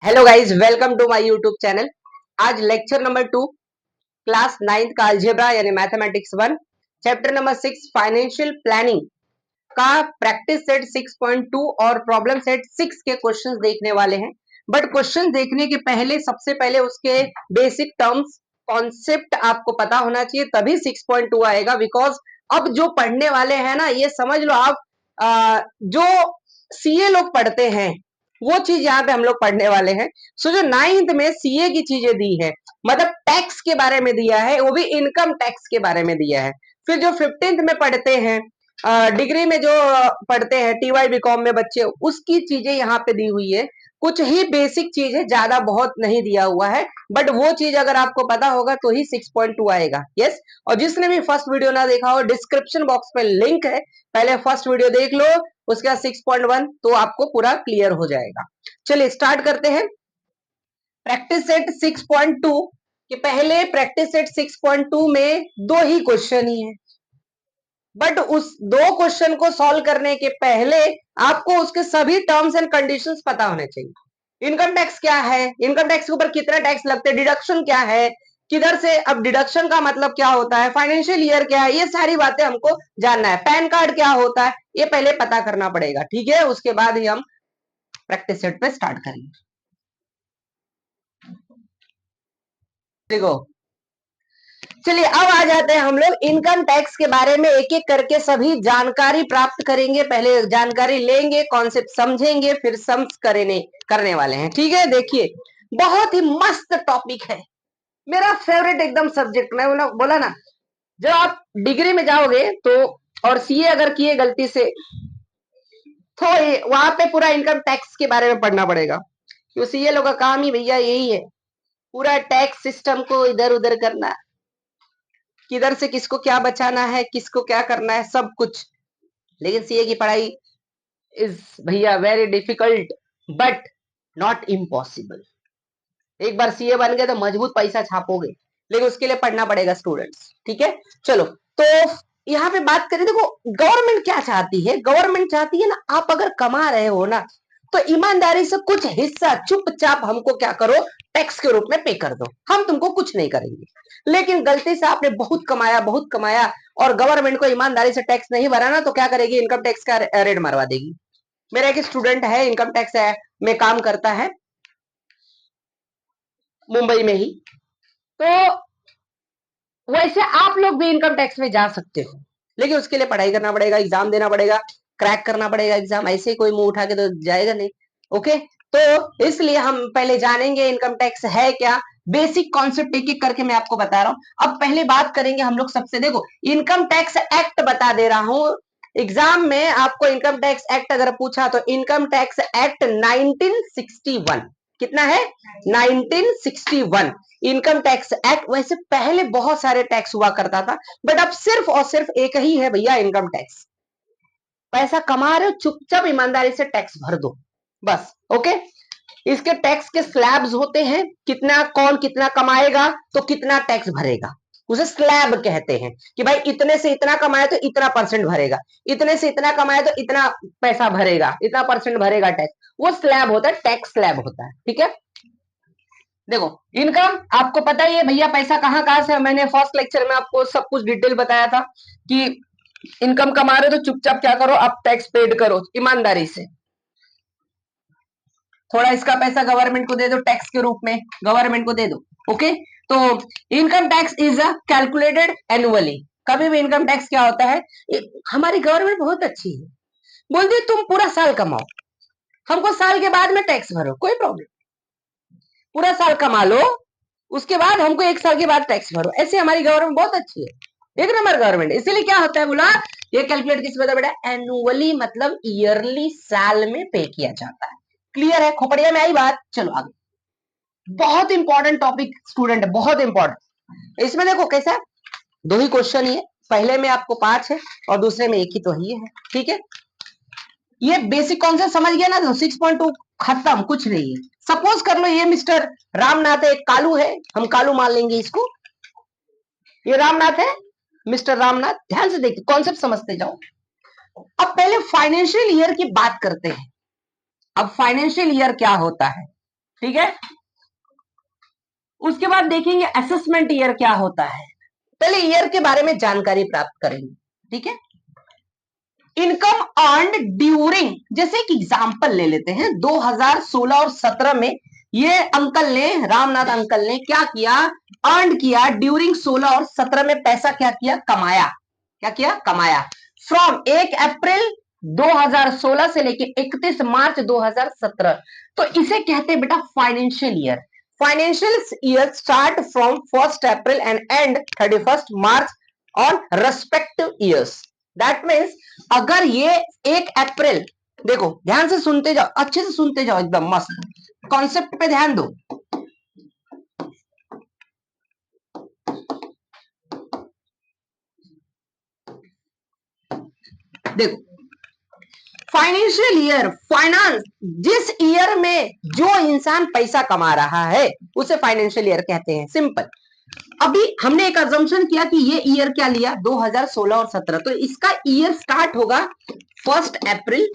Hello guys, welcome to my YouTube channel. आज lecture number 2 class 9th का algebra यानी mathematics 1 chapter number 6 financial planning का practice set 6.2 और problem set 6 के questions देखने वाले हैं। बट क्वेश्चन देखने के पहले सबसे पहले उसके बेसिक टर्म्स कॉन्सेप्ट आपको पता होना चाहिए, तभी 6.2 आएगा। बिकॉज अब जो पढ़ने वाले हैं ना, ये समझ लो आप, जो सीए लोग पढ़ते हैं वो चीज यहाँ पे हम लोग पढ़ने वाले हैं। सो जो 9th में सीए की चीजें दी है, मतलब टैक्स के बारे में दिया है, वो भी इनकम टैक्स के बारे में दिया है। फिर जो 15th में पढ़ते हैं, डिग्री में जो पढ़ते हैं टीवाई बीकॉम में बच्चे, उसकी चीजें यहाँ पे दी हुई है। कुछ ही बेसिक चीज है, ज्यादा बहुत नहीं दिया हुआ है, बट वो चीज अगर आपको पता होगा तो ही 6.2 आएगा। यस, और जिसने भी फर्स्ट वीडियो ना देखा हो, डिस्क्रिप्शन बॉक्स पे लिंक है, पहले फर्स्ट वीडियो देख लो, उसके बाद 6.1 तो आपको पूरा क्लियर हो जाएगा। चलिए स्टार्ट करते हैं। प्रैक्टिस सेट 6.2 के पहले प्रैक्टिस सेट 6.2 में दो ही क्वेश्चन ही है, बट उस दो क्वेश्चन को सॉल्व करने के पहले आपको उसके सभी टर्म्स एंड कंडीशंस पता होने चाहिए। इनकम टैक्स क्या है, इनकम टैक्स के ऊपर कितना टैक्स लगता है, डिडक्शन क्या है, किधर से, अब डिडक्शन का मतलब क्या होता है, फाइनेंशियल ईयर क्या है, ये सारी बातें हमको जानना है। पैन कार्ड क्या होता है, ये पहले पता करना पड़ेगा, ठीक है। उसके बाद ही हम प्रैक्टिस सेट पे स्टार्ट करेंगे। देखो, चलिए अब आ जाते हैं हम लोग इनकम टैक्स के बारे में। एक एक करके सभी जानकारी प्राप्त करेंगे। पहले जानकारी लेंगे, कॉन्सेप्ट समझेंगे, फिर सम्स करने वाले हैं, ठीक है। देखिए, बहुत ही मस्त टॉपिक है, मेरा फेवरेट एकदम सब्जेक्ट। मैं बोला ना, जब आप डिग्री में जाओगे तो, और सीए अगर किए गलती से, तो वहां पे पूरा इनकम टैक्स के बारे में पढ़ना पड़ेगा, क्योंकि सीए लोग का काम ही भैया यही है, पूरा टैक्स सिस्टम को इधर उधर करना, किधर से किसको क्या बचाना है, किसको क्या करना है, सब कुछ। लेकिन सीए की पढ़ाई इज भैया very difficult, but not impossible. एक बार सीए बन गए तो मजबूत पैसा छापोगे, लेकिन उसके लिए पढ़ना पड़ेगा स्टूडेंट्स, ठीक है। चलो, तो यहाँ पे बात करें, देखो गवर्नमेंट क्या चाहती है। गवर्नमेंट चाहती है ना, आप अगर कमा रहे हो ना, तो ईमानदारी से कुछ हिस्सा चुपचाप हमको क्या करो, टैक्स के रूप में पे कर दो, हम तुमको कुछ नहीं करेंगे। लेकिन गलती से आपने बहुत कमाया और गवर्नमेंट को ईमानदारी से टैक्स नहीं भरा ना, तो क्या करेगी, इनकम टैक्स का रेड मरवा देगी। मेरा एक स्टूडेंट है, इनकम टैक्स में काम करता है, मुंबई में ही। तो वैसे आप लोग भी इनकम टैक्स में जा सकते हो, लेकिन उसके लिए पढ़ाई करना पड़ेगा, एग्जाम देना पड़ेगा, क्रैक करना पड़ेगा एग्जाम। ऐसे ही कोई मुंह उठा के तो जाएगा नहीं, ओके। तो इसलिए हम पहले जानेंगे इनकम टैक्स है क्या, बेसिक कॉन्सेप्ट एक एक करके मैं आपको बता रहा हूं। अब पहले बात करेंगे हम लोग सबसे, देखो इनकम टैक्स एक्ट बता दे रहा हूं। एग्जाम में आपको इनकम टैक्स एक्ट अगर पूछा तो इनकम टैक्स एक्ट 1961, कितना है, 1961 इनकम टैक्स एक्ट। वैसे पहले बहुत सारे टैक्स हुआ करता था, बट अब सिर्फ और सिर्फ एक ही है भैया, इनकम टैक्स। पैसा कमा रहे हो, चुपचाप ईमानदारी से टैक्स भर दो, बस, ओके। इसके टैक्स के स्लैब्स होते हैं, कितना कौन कितना कमाएगा तो कितना टैक्स भरेगा, उसे स्लैब कहते हैं। कि भाई इतने से इतना कमाए तो इतना परसेंट भरेगा, इतने से इतना कमाए तो इतना पैसा भरेगा, इतना परसेंट भरेगा टैक्स, वो स्लैब होता है, टैक्स स्लैब होता है, ठीक है। देखो, इनकम आपको पता ही है भैया, पैसा कहां से, मैंने फर्स्ट लेक्चर में आपको सब कुछ डिटेल बताया था कि इनकम कमा रहे हो तो चुपचाप क्या करो, आप टैक्स पेड करो ईमानदारी से। थोड़ा इसका पैसा गवर्नमेंट को दे दो, टैक्स के रूप में गवर्नमेंट को दे दो, ओके। तो income tax is calculated annually. कभी भी इनकम टैक्स क्या होता है, हमारी गवर्नमेंट बहुत अच्छी है, बोलती है तुम पूरा साल कमाओ, हमको साल के बाद में टैक्स भरो, कोई प्रॉब्लम, पूरा साल कमा लो, उसके बाद हमको एक साल के बाद टैक्स भरो। ऐसे हमारी गवर्नमेंट बहुत अच्छी है, एक नंबर गवर्नमेंट। इसीलिए क्या होता है बोला, ये कैलकुलेट किस में बेटा, एनुअली, मतलब ईयरली, साल में पे किया जाता है। क्लियर है, खोपड़िया में आई बात। चलो आगे, बहुत इंपॉर्टेंट टॉपिक स्टूडेंट, बहुत इंपॉर्टेंट। इसमें देखो कैसा, दो ही क्वेश्चन ही है, पहले में आपको 5 है और दूसरे में एक ही तो ही है, ठीक है। ये बेसिक कॉन्सेप्ट समझ गया ना, तो 6.2 खत्म, कुछ नहीं है। सपोज कर लो ये मिस्टर रामनाथ है, एक कालू है, हम कालू मान लेंगे इसको, ये रामनाथ है, मिस्टर रामनाथ। ध्यान से देखिए, कॉन्सेप्ट समझते जाओ। अब पहले फाइनेंशियल ईयर की बात करते हैं। अब फाइनेंशियल ईयर क्या होता है, ठीक है। उसके बाद देखेंगे असेसमेंट ईयर क्या होता है। पहले ईयर के बारे में जानकारी प्राप्त करेंगे, ठीक है। इनकम अर्न्ड ड्यूरिंग, जैसे एक एग्जांपल ले लेते हैं, 2016 और 17 में ये अंकल ने, रामनाथ अंकल ने क्या किया, अर्न किया ड्यूरिंग 16 और 17 में पैसा क्या किया, कमाया। क्या किया, कमाया। फ्रॉम 1 अप्रैल 2016 से लेके 31 मार्च 2017, तो इसे कहते हैं बेटा financial year. Financial year start from 1 April and and 31 march on respective years. That means अगर ये 1 अप्रैल, देखो ध्यान से सुनते जाओ, अच्छे से सुनते जाओ, एकदम मस्त कॉन्सेप्ट पे ध्यान दो। देखो फाइनेंशियल ईयर, फाइनेंस, जिस ईयर में जो इंसान पैसा कमा रहा है उसे फाइनेंशियल ईयर कहते हैं, सिंपल। अभी हमने एक अजम्पशन किया कि ये ईयर क्या लिया, 2016 और 17, तो इसका ईयर स्टार्ट होगा 1 अप्रैल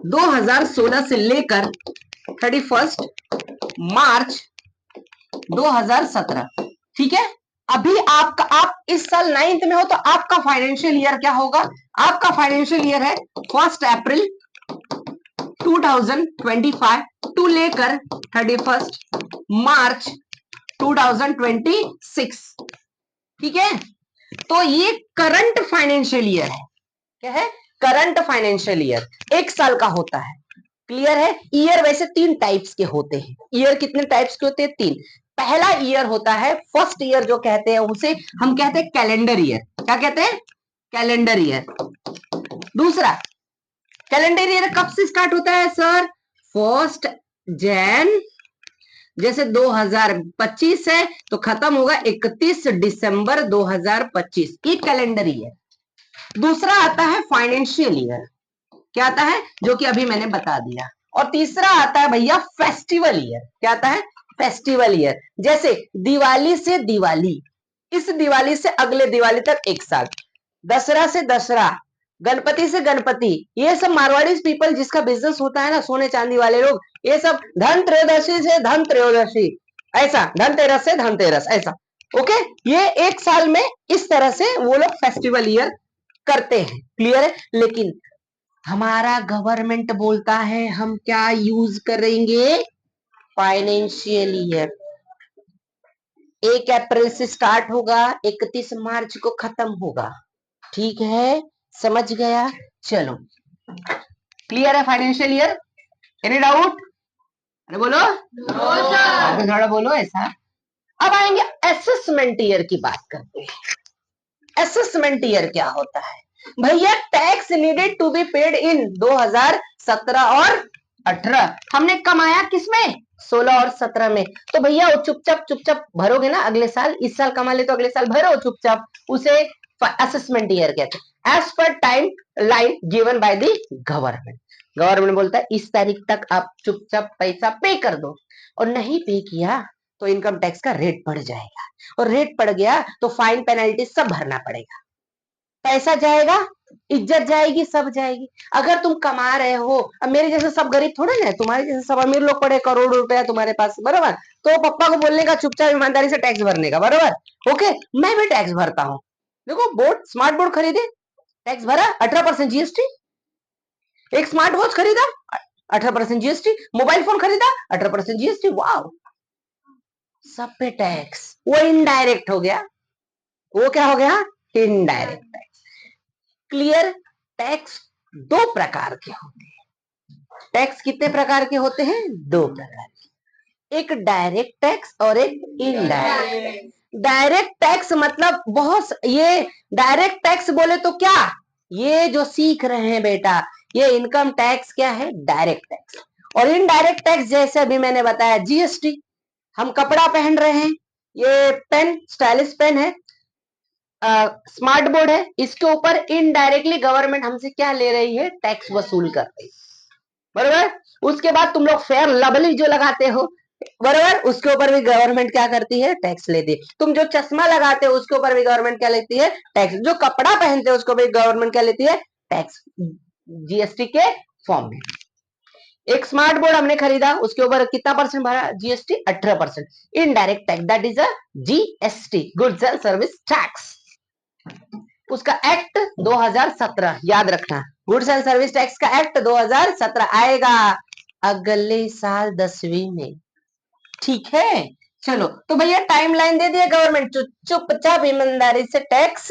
2016 से लेकर 31 मार्च 2017, ठीक है। अभी आपका, आप इस साल 9th में हो तो आपका फाइनेंशियल ईयर क्या होगा, आपका फाइनेंशियल ईयर है 1 अप्रैल 2025 टू लेकर 31 मार्च 2026, ठीक है। तो ये करंट फाइनेंशियल ईयर है। क्या है, करंट फाइनेंशियल ईयर, एक साल का होता है। क्लियर है। ईयर वैसे 3 टाइप्स के होते हैं। ईयर कितने टाइप्स के होते हैं, 3। पहला ईयर होता है, फर्स्ट ईयर जो कहते हैं उसे हम कहते हैं कैलेंडर ईयर। क्या कहते हैं, कैलेंडर ईयर। दूसरा, कैलेंडर ईयर कब से स्टार्ट होता है सर, 1 जैन, जैसे 2025 है तो खत्म होगा 31 दिसंबर 2025, ये कैलेंडर ईयर। दूसरा आता है फाइनेंशियल ईयर, क्या आता है, जो कि अभी मैंने बता दिया। और तीसरा आता है भैया फेस्टिवल ईयर। क्या आता है, फेस्टिवल ईयर। जैसे दिवाली से दिवाली, इस दिवाली से अगले दिवाली तक एक साल, दशहरा से दशहरा, गणपति से गणपति, ये सब मारवाड़ी पीपल जिसका बिजनेस होता है ना, सोने चांदी वाले लोग, ये सब धन त्रयोदशी से धन त्रयोदशी, ऐसा धनतेरस से धनतेरस, ऐसा। ओके, ये एक साल में इस तरह से वो लोग फेस्टिवल ईयर करते हैं। क्लियर है। लेकिन हमारा गवर्नमेंट बोलता है हम क्या यूज करेंगे, फाइनेंशियल ईयर। 1 अप्रैल से स्टार्ट होगा, 31 मार्च को खत्म होगा, ठीक है, समझ गया। चलो, क्लियर है फाइनेंशियल ईयर, एनी डाउट, अरे बोलो no, थोड़ा बोलो ऐसा। अब आएंगे असेसमेंट ईयर की बात करते हैं। असेसमेंट ईयर क्या होता है भैया, tax needed to be paid in 2017 और 18, हमने कमाया किसमें, 16 और 17 में, तो भैया वो चुपचाप चुपचाप भरोगे ना अगले साल, इस साल कमा ले तो अगले साल भरो चुपचाप, उसे असेसमेंट ईयर कहते हैं। As per timeline given by the government, government बोलता है इस तारीख तक आप चुपचाप पैसा पे कर दो, और नहीं पे किया तो इनकम टैक्स का रेट बढ़ जाएगा, और रेट बढ़ गया तो फाइन पेनल्टी सब भरना पड़ेगा, पैसा जाएगा, इज्जत जाएगी, सब जाएगी। अगर तुम कमा रहे हो, अब मेरे जैसे सब गरीब थोड़े ना, तुम्हारे जैसे सब अमीर लोग पड़े, करोड़ रुपया तुम्हारे पास, बराबर, तो पप्पा को बोलने का चुपचाप ईमानदारी से टैक्स भरने का, बराबर। ओके, मैं भी टैक्स भरता हूँ। देखो बोर्ड, स्मार्ट बोर्ड खरीदे, टैक्स भरा, 18% जीएसटी। एक स्मार्ट वॉच खरीदा, 18% जीएसटी। मोबाइल फोन खरीदा, 18% जीएसटी। वाह, सब पे टैक्स, वो इनडायरेक्ट हो गया, वो क्या हो गया, इनडायरेक्ट टैक्स। क्लियर। टैक्स दो प्रकार के होते हैं। टैक्स कितने प्रकार के होते हैं, 2 प्रकार के, एक डायरेक्ट टैक्स और एक इनडायरेक्ट। डायरेक्ट टैक्स मतलब बहुत, ये डायरेक्ट टैक्स बोले तो क्या, ये जो सीख रहे हैं बेटा, ये इनकम टैक्स क्या है, डायरेक्ट टैक्स। और इनडायरेक्ट टैक्स जैसे अभी मैंने बताया, जीएसटी, हम कपड़ा पहन रहे हैं, ये पेन, स्टाइलिश पेन है, स्मार्ट बोर्ड है, इसके ऊपर इनडायरेक्टली गवर्नमेंट हमसे क्या ले रही है, टैक्स वसूल कर रही है, बरोबर। उसके बाद तुम लोग फेयर लवली जो लगाते हो, बरोबर, उसके ऊपर भी गवर्नमेंट क्या करती है, टैक्स लेती है। तुम जो चश्मा लगाते हो उसके ऊपर भी गवर्नमेंट क्या लेती है, टैक्स। जो कपड़ा पहनते हो उसको भी गवर्नमेंट क्या लेती है, टैक्स, जीएसटी के फॉर्म में। एक स्मार्ट बोर्ड हमने खरीदा, उसके ऊपर कितना परसेंट भरा? GST 18%। Indirect tax, that is a GST, goods and service tax. उसका एक्ट 2017 याद रखना, गुड्स एंड सर्विस टैक्स का एक्ट 2017 आएगा अगले साल 10वीं में, ठीक है। चलो तो भैया टाइमलाइन दे दिया गवर्नमेंट, चुपचाप ईमानदारी से टैक्स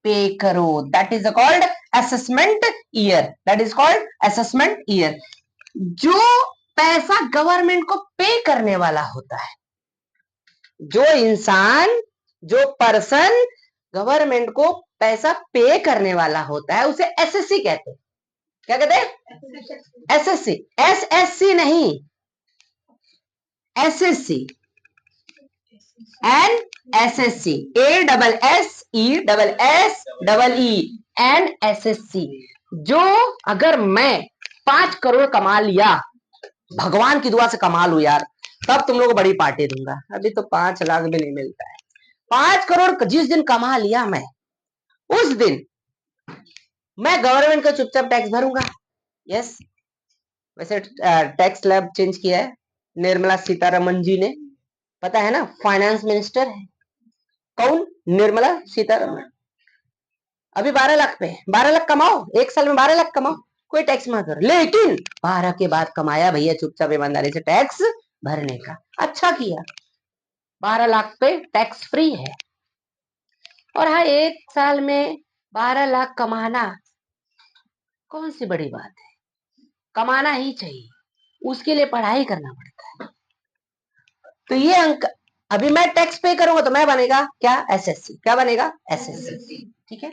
पे करो, that is called assessment year, that is called assessment year. जो पैसा गवर्नमेंट को पे करने वाला होता है, जो इंसान, जो पर्सन गवर्नमेंट को पैसा पे करने वाला होता है, उसे एसएससी कहते हैं। क्या कहते हैं? एसएससी, एसएससी नहीं, SSC, N SSC, A double S E double S double E, N SSC. जो अगर मैं 5 करोड़ कमा लिया, भगवान की दुआ से कमा लू यार, तब तुम लोग को बड़ी पार्टी दूंगा, अभी तो 5 लाख भी नहीं मिलता है। 5 करोड़ जिस दिन कमा लिया मैं, उस दिन मैं गवर्नमेंट का चुपचाप टैक्स भरूंगा। यस, वैसे टैक्स स्लैब चेंज किया है निर्मला सीतारमन जी ने, पता है ना, फाइनेंस मिनिस्टर है। कौन? निर्मला सीतारमन। अभी 12 लाख पे, 12 लाख कमाओ, एक साल में 12 लाख कमाओ, कोई टैक्स मत भरो। लेकिन 12 के बाद कमाया भैया, चुपचाप ईमानदारी से टैक्स भरने का। अच्छा किया, 12 लाख पे टैक्स फ्री है। और हाँ, एक साल में 12 लाख कमाना कौन सी बड़ी बात है, कमाना ही चाहिए, उसके लिए पढ़ाई करना पड़ता है। तो ये अंक, अभी मैं टैक्स पे करूंगा तो मैं बनेगा क्या? एसएससी। क्या बनेगा? एसएससी, ठीक है।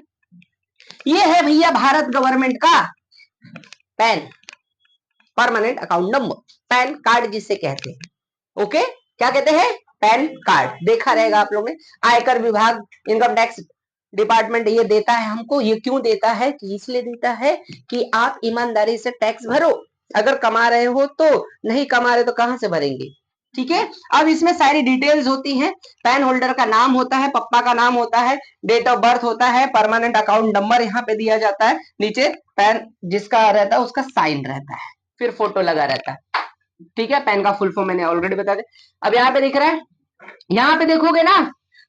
ये है भैया भारत गवर्नमेंट का pan, permanent account number, pan card जिसे कहते हैं। ओके, क्या कहते हैं? Pan card. देखा रहेगा आप लोगों ने, आयकर विभाग, इनकम टैक्स डिपार्टमेंट ये देता है हमको। ये क्यों देता है? कि इसलिए देता है कि आप ईमानदारी से टैक्स भरो, अगर कमा रहे हो तो, नहीं कमा रहे तो कहां से भरेंगे, ठीक है। अब इसमें सारी डिटेल्स होती हैं, पैन होल्डर का नाम होता है, पप्पा का नाम होता है, डेट ऑफ बर्थ होता है, परमानेंट अकाउंट नंबर यहाँ पे दिया जाता है, नीचे पैन जिसका रहता है उसका साइन रहता है, फिर फोटो लगा रहता है, ठीक है। पैन का फुल फॉर्म मैंने ऑलरेडी बता दिया। अब यहाँ पे दिख रहा है, यहाँ पे देखोगे ना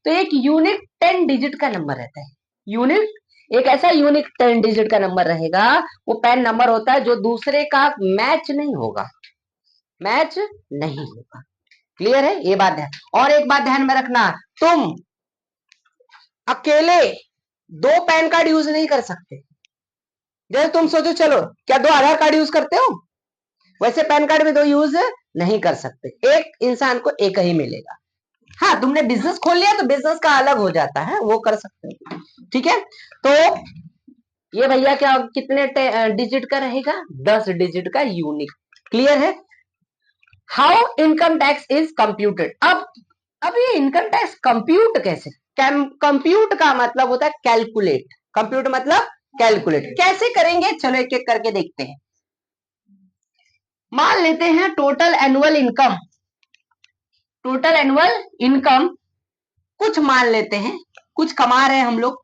तो एक यूनिक 10 डिजिट का नंबर रहता है। यूनिक, एक ऐसा यूनिक 10 डिजिट का नंबर रहेगा, वो पैन नंबर होता है जो दूसरे का मैच नहीं होगा, मैच नहीं होगा। क्लियर है ये बात है। और एक बात ध्यान में रखना, तुम अकेले 2 पैन कार्ड यूज नहीं कर सकते। जैसे तुम सोचो, चलो क्या 2 आधार कार्ड यूज करते हो, वैसे पैन कार्ड में 2 यूज नहीं कर सकते, एक इंसान को एक ही मिलेगा। हाँ, तुमने बिजनेस खोल लिया तो बिजनेस का अलग हो जाता है, वो कर सकते हो, ठीक है। तो ये भैया क्या कितने डिजिट का रहेगा? 10 डिजिट का यूनिक। क्लियर है। How income tax is computed. अब ये इनकम टैक्स कंप्यूट कैसे? कंप्यूट का मतलब होता है कैलकुलेट, कंप्यूट मतलब कैलकुलेट। कैसे करेंगे, चलो एक एक करके देखते हैं। मान लेते हैं total annual income, total annual income कुछ मान लेते हैं, कुछ कमा रहे हैं हम लोग,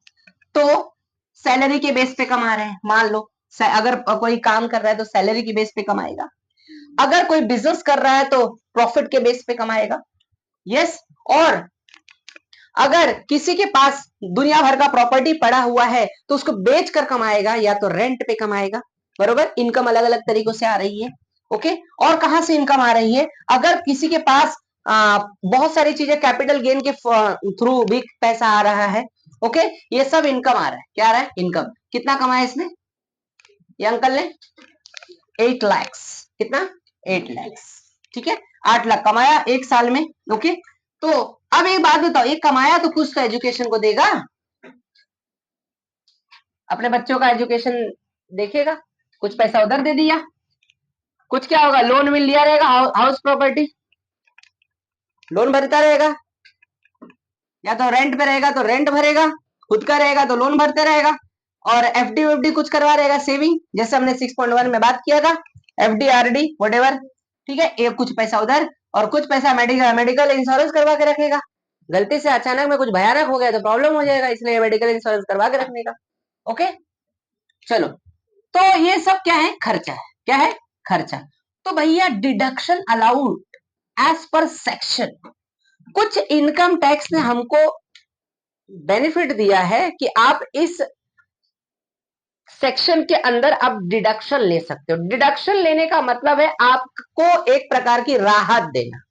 तो सैलरी के बेस पे कमा रहे हैं, मान लो। अगर कोई काम कर रहा है तो सैलरी के बेस पे कमाएगा, अगर कोई बिजनेस कर रहा है तो प्रॉफिट के बेस पे कमाएगा। यस, और अगर किसी के पास दुनिया भर का प्रॉपर्टी पड़ा हुआ है तो उसको बेच कर कमाएगा, या तो रेंट पे कमाएगा। बरोबर, इनकम अलग अलग तरीकों से आ रही है। ओके, और कहां से इनकम आ रही है? अगर किसी के पास बहुत सारी चीजें कैपिटल गेन के थ्रू भी पैसा आ रहा है, ओके, ये सब इनकम आ रहा है। क्या आ रहा है? इनकम। कितना कमाया इसने, ये अंकल ने? 8 लाख। कितना? 8 लाख, ठीक है। 8 लाख कमाया एक साल में। ओके, तो अब एक बात बताओ, ये कमाया तो कुछ तो एजुकेशन को देगा, अपने बच्चों का एजुकेशन देखेगा, कुछ पैसा उधर दे दिया, कुछ क्या होगा, लोन मिल लिया रहेगा, हाउस प्रॉपर्टी, लोन भरता रहेगा, या तो रेंट पे रहेगा तो रेंट भरेगा, खुद का रहेगा तो लोन भरते रहेगा, और एफडी वेफडी कुछ करवा रहेगा, सेविंग, जैसे हमने 6.1 में बात किया था, एफडी आरडी व्हाटएवर, ठीक है। एक कुछ पैसा उधर और कुछ पैसा मेडिकल इंश्योरेंस करवा के रखेगा। गलती से अचानक में कुछ भयानक हो गया तो प्रॉब्लम हो जाएगा, इसलिए मेडिकल इंश्योरेंस करवा के रखने का। ओके, चलो, तो ये सब क्या है? खर्चा है। क्या है? खर्चा। तो भैया deduction allowed as per section, कुछ इनकम टैक्स ने हमको बेनिफिट दिया है कि आप इस सेक्शन के अंदर आप डिडक्शन ले सकते हो। डिडक्शन लेने का मतलब है आपको एक प्रकार की राहत देना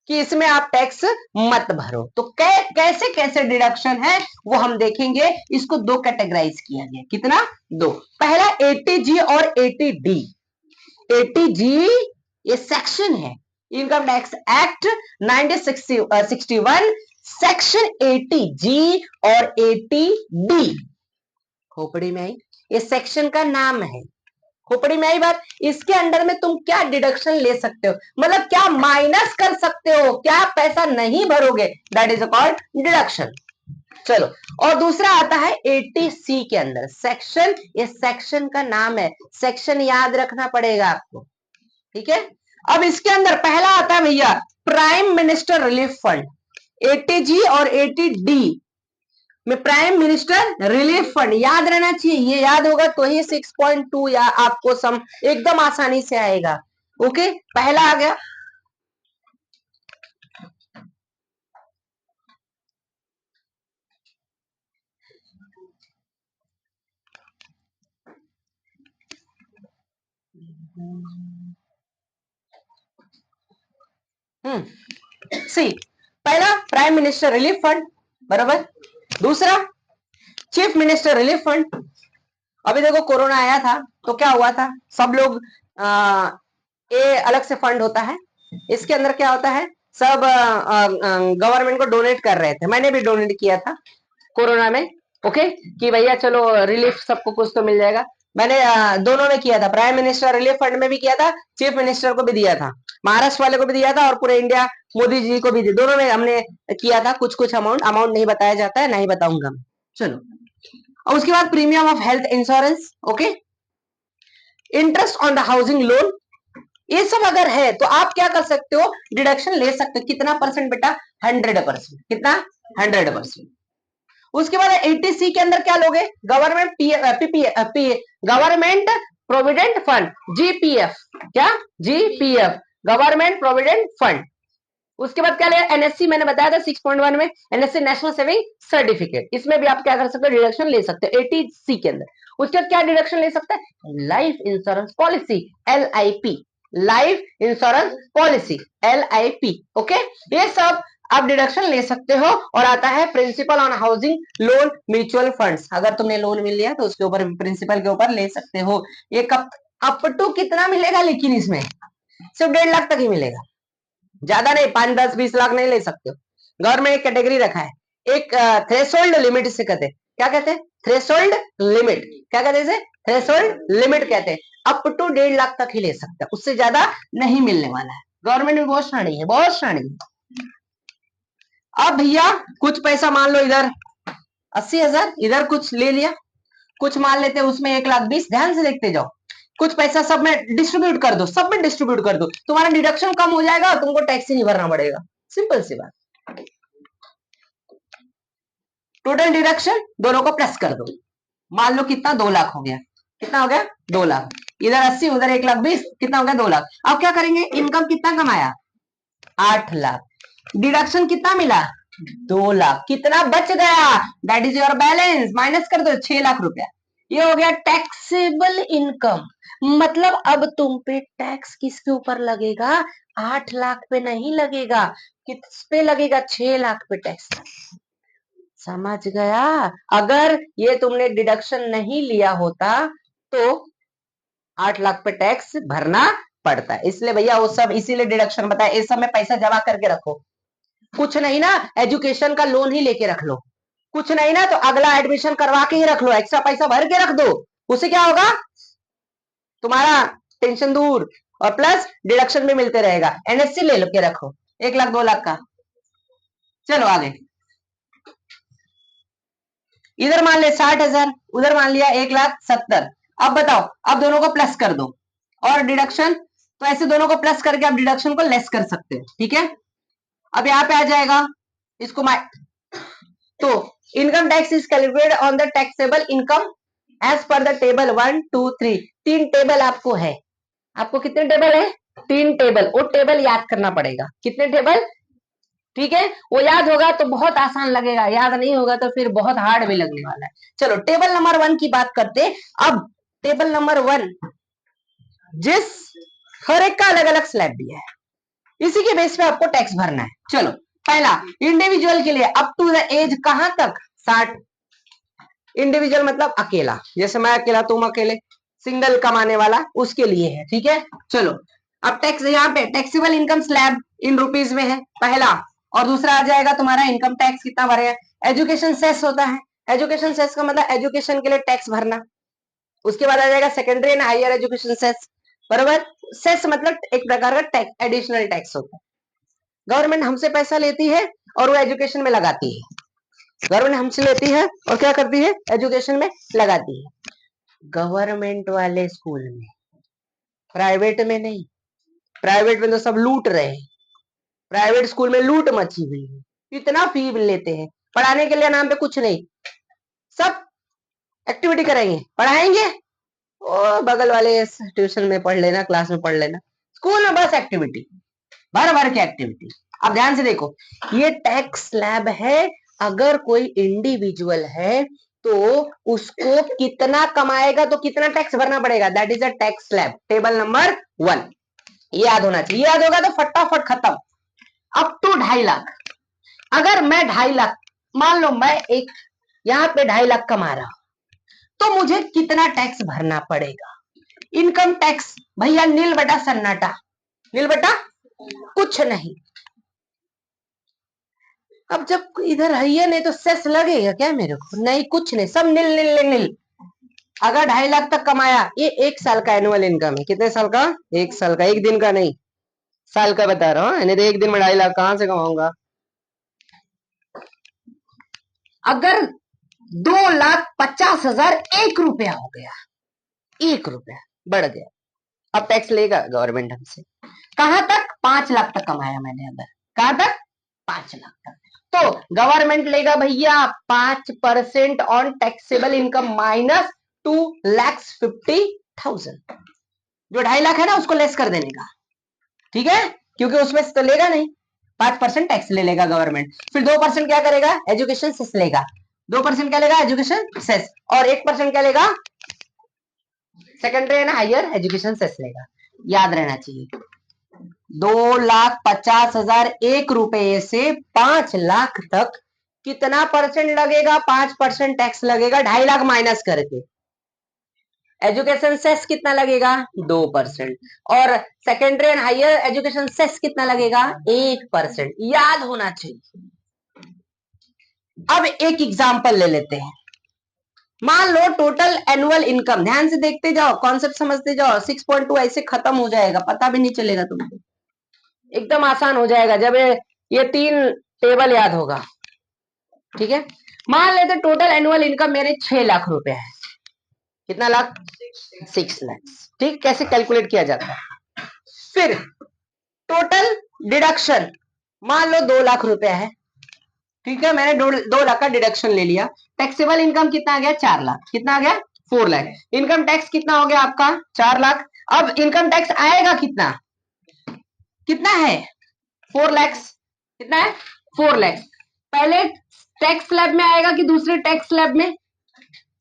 कि इसमें आप टैक्स मत भरो। तो कैसे कैसे डिडक्शन है वो हम देखेंगे। इसको दो कैटेगराइज किया गया, कितना? दो। पहला 80G और 80D। 80G ये सेक्शन है, income tax act 1961 section 80G और 80D। खोपड़ी में आई, ये सेक्शन का नाम है। खोपड़ी में आई बात। इसके अंडर में तुम क्या डिडक्शन ले सकते हो, मतलब क्या माइनस कर सकते हो, क्या पैसा नहीं भरोगे, दैट इज कॉल्ड डिडक्शन। चलो, और दूसरा आता है 80C के अंदर सेक्शन, ये सेक्शन का नाम है, सेक्शन याद रखना पड़ेगा आपको, ठीक है। अब इसके अंदर पहला आता है भैया prime minister relief fund. 80G और 80D में प्राइम मिनिस्टर रिलीफ फंड याद रहना चाहिए। ये याद होगा तो ही 6.2 या आपको सम एकदम आसानी से आएगा। ओके, पहला आ गया। सी, पहला प्राइम मिनिस्टर रिलीफ फंड, बराबर। दूसरा चीफ मिनिस्टर रिलीफ फंड। अभी देखो कोरोना आया था तो क्या हुआ था, सब लोग ये अलग से फंड होता है, इसके अंदर क्या होता है, सब गवर्नमेंट को डोनेट कर रहे थे। मैंने भी डोनेट किया था कोरोना में, ओके, कि भैया चलो रिलीफ सबको कुछ तो मिल जाएगा। मैंने दोनों में किया था, प्राइम मिनिस्टर रिलीफ फंड में भी किया था, चीफ मिनिस्टर को भी दिया था, महाराष्ट्र वाले को भी दिया था और पूरे इंडिया मोदी जी को भी दिया। दोनों में हमने किया था कुछ कुछ अमाउंट। अमाउंट नहीं बताया जाता है, नहीं बताऊंगा। चलो, और उसके बाद premium of health insurance, okay, interest on the housing loan, ये सब अगर है तो आप क्या कर सकते हो, डिडक्शन ले सकते हो। कितना परसेंट बेटा? 100%। कितना? 100%। उसके बाद 80C के अंदर क्या लोगे, government government provident fund, GPF. क्या? GPF, government provident fund. उसके बाद क्या लेगा, एनएससी, मैंने बताया था 6.1 में, एनएससी नेशनल सेविंग सर्टिफिकेट। इसमें भी आप क्या कर सकते हो, डिडक्शन ले सकते हो 80C के अंदर। उसके बाद क्या डिडक्शन ले सकते हैं, life insurance policy, LIP, life insurance policy, LIP, okay. ये सब आप डिडक्शन ले सकते हो। और आता है principal on housing loan mutual funds, अगर तुमने लोन मिल लिया तो उसके ऊपर प्रिंसिपल के ऊपर ले सकते हो। ये कब अप टू कितना मिलेगा, लेकिन इसमें सिर्फ 1.5 लाख तक ही मिलेगा, ज्यादा नहीं। 5, 10, 20 लाख नहीं ले सकते हो। गवर्नमेंट एक कैटेगरी रखा है, एक थ्रेशोल्ड लिमिट से कहते हैं। क्या कहते हैं? Threshold limit. क्या कहते हैं इसे? थ्रेशोल्ड लिमिट कहते हैं। अप टू 1.5 लाख तक ही ले सकते हैं, उससे ज्यादा नहीं मिलने वाला है। गवर्नमेंट में बहुत शानी है, बहुत शानी है। अब भैया कुछ पैसा मान लो इधर 80,000, इधर कुछ ले लिया, कुछ मान लेते हैं उसमें 1,20,000। ध्यान से देखते जाओ, कुछ पैसा सब में डिस्ट्रीब्यूट कर दो, सब में डिस्ट्रीब्यूट कर दो, तुम्हारा डिडक्शन कम हो जाएगा और तुमको टैक्स ही नहीं भरना पड़ेगा। सिंपल सी बात। टोटल डिडक्शन दोनों को प्लस कर दो, मान लो कितना, 2 लाख हो गया। कितना हो गया? 2 लाख। इधर 80, उधर 1,20,000, कितना हो गया? 2 लाख। अब क्या करेंगे, इनकम कितना कमाया? 8 लाख। डिडक्शन कितना मिला? 2 लाख। कितना बच गया? That is your balance, minus कर दो 6 लाख रुपया। ये हो गया टैक्सेबल इनकम। मतलब अब तुम पे टैक्स किसके ऊपर लगेगा? 8 लाख पे नहीं लगेगा, किस पे लगेगा? 6 लाख पे टैक्स। समझ गया? अगर ये तुमने डिडक्शन नहीं लिया होता तो 8 लाख पे टैक्स भरना पड़ता है। इसलिए भैया वो सब इसीलिए डिडक्शन बताया, इस समय पैसा जमा करके रखो। कुछ नहीं ना, एजुकेशन का लोन ही लेके रख लो, कुछ नहीं ना तो अगला एडमिशन करवा के ही रख लो, एक्स्ट्रा पैसा भर के रख दो। उससे क्या होगा, तुम्हारा टेंशन दूर और प्लस डिडक्शन भी मिलते रहेगा। एनएससी ले लो के रखो, 1 लाख 2 लाख का। चलो आगे, इधर मान ले 60,000, उधर मान लिया 1,70,000। अब बताओ, अब दोनों को प्लस कर दो और डिडक्शन, तो ऐसे दोनों को प्लस करके आप डिडक्शन को लेस कर सकते हो, ठीक है। अब यहाँ पे आ जाएगा इसको तो income tax is calculated on the taxable income as per the table 1, 2, 3। 3 table आपको है। आपको कितने टेबल है? 3 टेबल, वो टेबल याद करना पड़ेगा। कितने टेबल? ठीक है, वो याद होगा तो बहुत आसान लगेगा, याद नहीं होगा तो फिर बहुत हार्ड भी लगने वाला है। चलो टेबल नंबर 1 की बात करते। अब टेबल नंबर 1 जिस हर एक का अलग अलग स्लैब दिया है, इसी के बेस पे आपको टैक्स भरना है। चलो पहला इंडिविजुअल के लिए अप टू द एज कहां तक? 60। इंडिविजुअल मतलब अकेला, जैसे मैं अकेला, तुम अकेले, सिंगल कमाने वाला, उसके लिए है। ठीक है, चलो अब टैक्स यहाँ पे taxable income slab in rupees में है पहला, और दूसरा आ जाएगा तुम्हारा इनकम टैक्स कितना भरे। एजुकेशन सेस होता है, एजुकेशन सेस का मतलब एजुकेशन के लिए टैक्स भरना। उसके बाद आ जाएगा secondary and higher education cess, बराबर। सेस मतलब एक प्रकार का टैक्स, एडिशनल टैक्स होता है। गवर्नमेंट हमसे पैसा लेती है और वो एजुकेशन में लगाती है। गवर्नमेंट हमसे लेती है और क्या करती है? एजुकेशन में लगाती है। गवर्नमेंट वाले स्कूल में, प्राइवेट में नहीं। प्राइवेट में तो सब लूट रहे हैं, प्राइवेट स्कूल में लूट मची हुई है, इतना फी लेते हैं पढ़ाने के लिए, नाम पे कुछ नहीं, सब एक्टिविटी कराएंगे, पढ़ाएंगे, ओ बगल वाले ट्यूशन में पढ़ लेना, क्लास में पढ़ लेना, स्कूल में बस एक्टिविटी, भर भर के एक्टिविटी। अब ध्यान से देखो, ये टैक्स स्लैब है। अगर कोई इंडिविजुअल है तो उसको कितना कमाएगा तो कितना टैक्स भरना पड़ेगा, that is a tax slab, table number 1। याद होना चाहिए, याद होगा तो फटाफट खत्म। अप टू 2.5 लाख, अगर मैं 2.5 लाख, मान लो मैं एक यहाँ पे 2.5 लाख कमा रहा हूं, तो मुझे कितना टैक्स भरना पड़ेगा? इनकम टैक्स भैया नील बटा सन्नाटा, नील बटा कुछ नहीं। अब जब इधर है ही नहीं तो सेस लगेगा क्या मेरे को? नहीं, कुछ नहीं, सब नील नील नील नील। अगर 2.5 लाख तक कमाया, ये 1 साल का एनुअल इनकम है। कितने साल का? 1 साल का, एक दिन का नहीं, साल का बता रहा हूँ। नहीं तो एक दिन में 2.5 लाख कहां से कमाऊंगा? अगर 2,50,000 1 रुपया हो गया, 1 रुपया बढ़ गया, अब टैक्स लेगा गवर्नमेंट हमसे। कहां तक? 5 लाख तक कमाया मैंने, अगर कहां तक? 5 लाख तक, तो गवर्नमेंट लेगा भैया 5% ऑन टैक्सेबल इनकम माइनस 2,50,000। जो 2.5 लाख है ना, उसको लेस कर देने का। ठीक है, क्योंकि उसमें से तो लेगा नहीं, 5% टैक्स ले लेगा गवर्नमेंट। फिर 2% क्या करेगा? एजुकेशन सेस लेगा। 2% क्या लेगा? Education cess. और 1% क्या लेगा? Secondary and higher education cess लेगा। याद रहना चाहिए, 2,50,000 1 रुपये से 5 लाख तक कितना परसेंट लगेगा? 5% टैक्स लगेगा, 2.5 लाख माइनस करके। एजुकेशन सेस कितना लगेगा? 2%। और secondary and higher education cess कितना लगेगा? 1%। याद होना चाहिए। अब एक एग्जांपल ले लेते हैं। मान लो टोटल एनुअल इनकम, ध्यान से देखते जाओ, कॉन्सेप्ट समझते जाओ, 6.2 ऐसे खत्म हो जाएगा, पता भी नहीं चलेगा तुमको, एकदम आसान हो जाएगा जब ये 3 टेबल याद होगा। ठीक है, मान लेते टोटल एनुअल इनकम मेरे 6 लाख रुपए है। कितना लाख? 6 लाख। ठीक, कैसे कैलकुलेट किया जाता है? फिर टोटल डिडक्शन मान लो 2 लाख रुपए है। ठीक है, मैंने 2 लाख का डिडक्शन ले लिया। टैक्सेबल इनकम कितना आ गया? 4 लाख। कितना आ गया? 4 लाख। इनकम टैक्स कितना हो गया आपका? 4 लाख। अब इनकम टैक्स आएगा कितना? कितना है? 4 लाख। कितना है? 4 लाख। पहले टैक्स स्लैब में आएगा कि दूसरे टैक्स स्लैब में?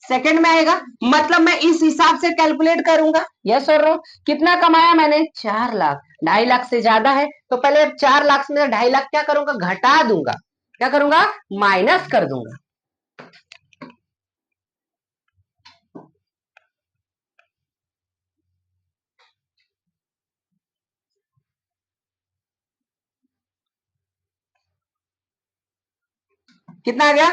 सेकंड में आएगा, मतलब मैं इस हिसाब से कैलकुलेट करूंगा। यस और नो? कितना कमाया मैंने? 4 लाख। 2.5 लाख से ज्यादा है तो पहले 4 लाख में 2.5 लाख क्या करूंगा? घटा दूंगा। क्या करूंगा? माइनस कर दूंगा। कितना आ गया?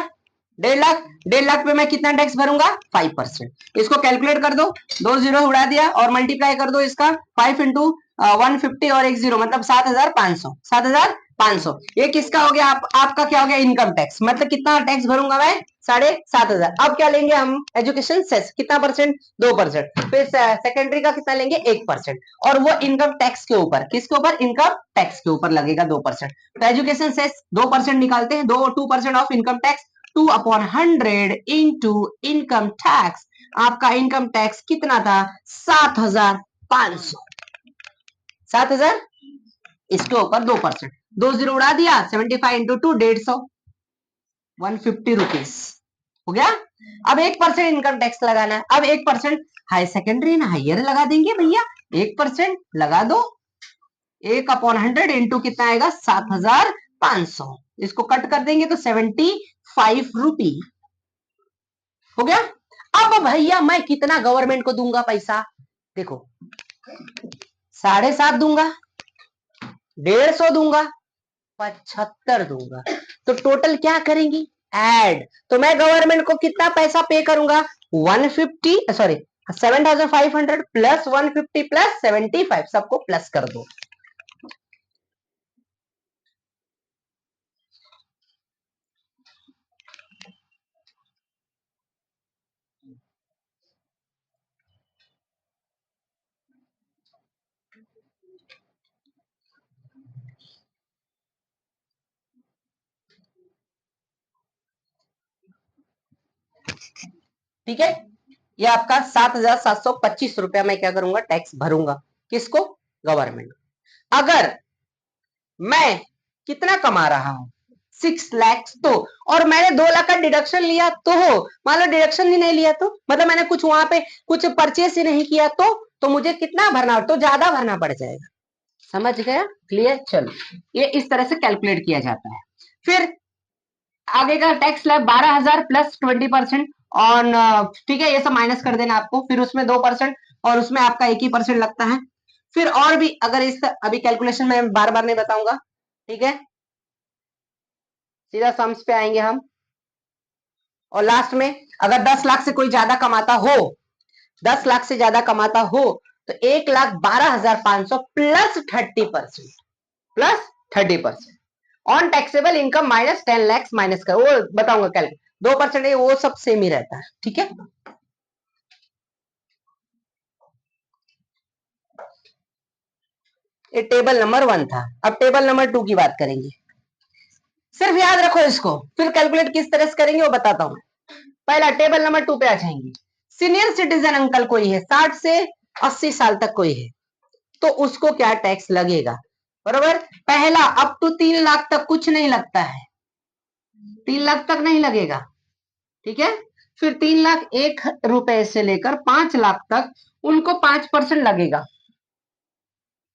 1.5 लाख। 1.5 लाख पे मैं कितना टैक्स भरूंगा? 5%। इसको कैलकुलेट कर दो, 2 जीरो उड़ा दिया और मल्टीप्लाई कर दो इसका 5 इंटू 150 और 1 जीरो, मतलब 7,500। 7,500 ये किसका हो गया? आपका क्या हो गया? Income tax. मतलब कितना टैक्स भरूंगा मैं? 7,500। अब क्या लेंगे हम? Education cess. कितना परसेंट? 2%। फिर सेकेंडरी का कितना लेंगे? 1%। और वो इनकम टैक्स के ऊपर, किसके ऊपर? इनकम टैक्स के ऊपर लगेगा 2%। तो एजुकेशन सेस 2% निकालते हैं, 2% of income tax, 2/100 into income tax. आपका इनकम टैक्स कितना था? 7,500। 7,000, इसके ऊपर 2%, 2 जीरो उड़ा दिया, 75 इंटू 2 150, 150 रुपीज हो गया। अब 1% इनकम टैक्स लगाना है। अब 1% हाई सेकेंडरी ना हाइयर लगा देंगे भैया, 1% लगा दो, 1/100 इंटू कितना आएगा 7,500, इसको कट कर देंगे तो 75 रुपी हो गया। अब भैया मैं कितना गवर्नमेंट को दूंगा पैसा, देखो 7.5 दूंगा, 150 दूंगा, 75 दूंगा, तो टोटल क्या करेंगी ऐड, तो मैं गवर्नमेंट को कितना पैसा पे करूंगा 150, सॉरी 7,500 प्लस 150 प्लस 75, सबको प्लस कर दो। ठीक है, ये आपका 7,725 रुपया मैं क्या करूंगा टैक्स भरूंगा, किसको, गवर्नमेंट। अगर मैं कितना कमा रहा हूं 6 लाख, तो और मैंने 2 लाख का डिडक्शन लिया तो, मान लो डिडक्शन ही नहीं लिया तो, मतलब मैंने कुछ वहां पे कुछ परचेस ही नहीं किया तो मुझे कितना भरना, तो ज्यादा भरना पड़ जाएगा। समझ गया, क्लियर। चलो ये इस तरह से कैलकुलेट किया जाता है। फिर आगे का टैक्स स्लैब 12,000 प्लस 20% ऑन, ठीक है, ये सब माइनस कर देना आपको, फिर उसमें 2% और उसमें आपका 1% लगता है। फिर और भी अगर इस अभी कैलकुलेशन में बार बार नहीं बताऊंगा, ठीक है, सीधा सम्स पे आएंगे हम। और लास्ट में अगर 10 लाख से कोई ज्यादा कमाता हो, 10 लाख से ज्यादा कमाता हो, तो 1,12,500 plus 30% on taxable income minus 10 lakh minus कर, वो बताऊंगा कल, 2% वो सब सेम ही रहता है। ठीक है, ये टेबल नंबर 1 था। अब टेबल नंबर 2 की बात करेंगे, सिर्फ याद रखो इसको, फिर कैलकुलेट किस तरह से करेंगे वो बताता हूं। पहला टेबल नंबर 2 पे आ जाएंगे। सीनियर सिटीजन अंकल कोई है, 60 से 80 साल तक कोई है, तो उसको क्या टैक्स लगेगा, बरोबर। पहला अप टू 3 लाख तक कुछ नहीं लगता है, 3 लाख तक नहीं लगेगा, ठीक है। फिर 3,01,000 से लेकर 5 लाख तक उनको 5% लगेगा,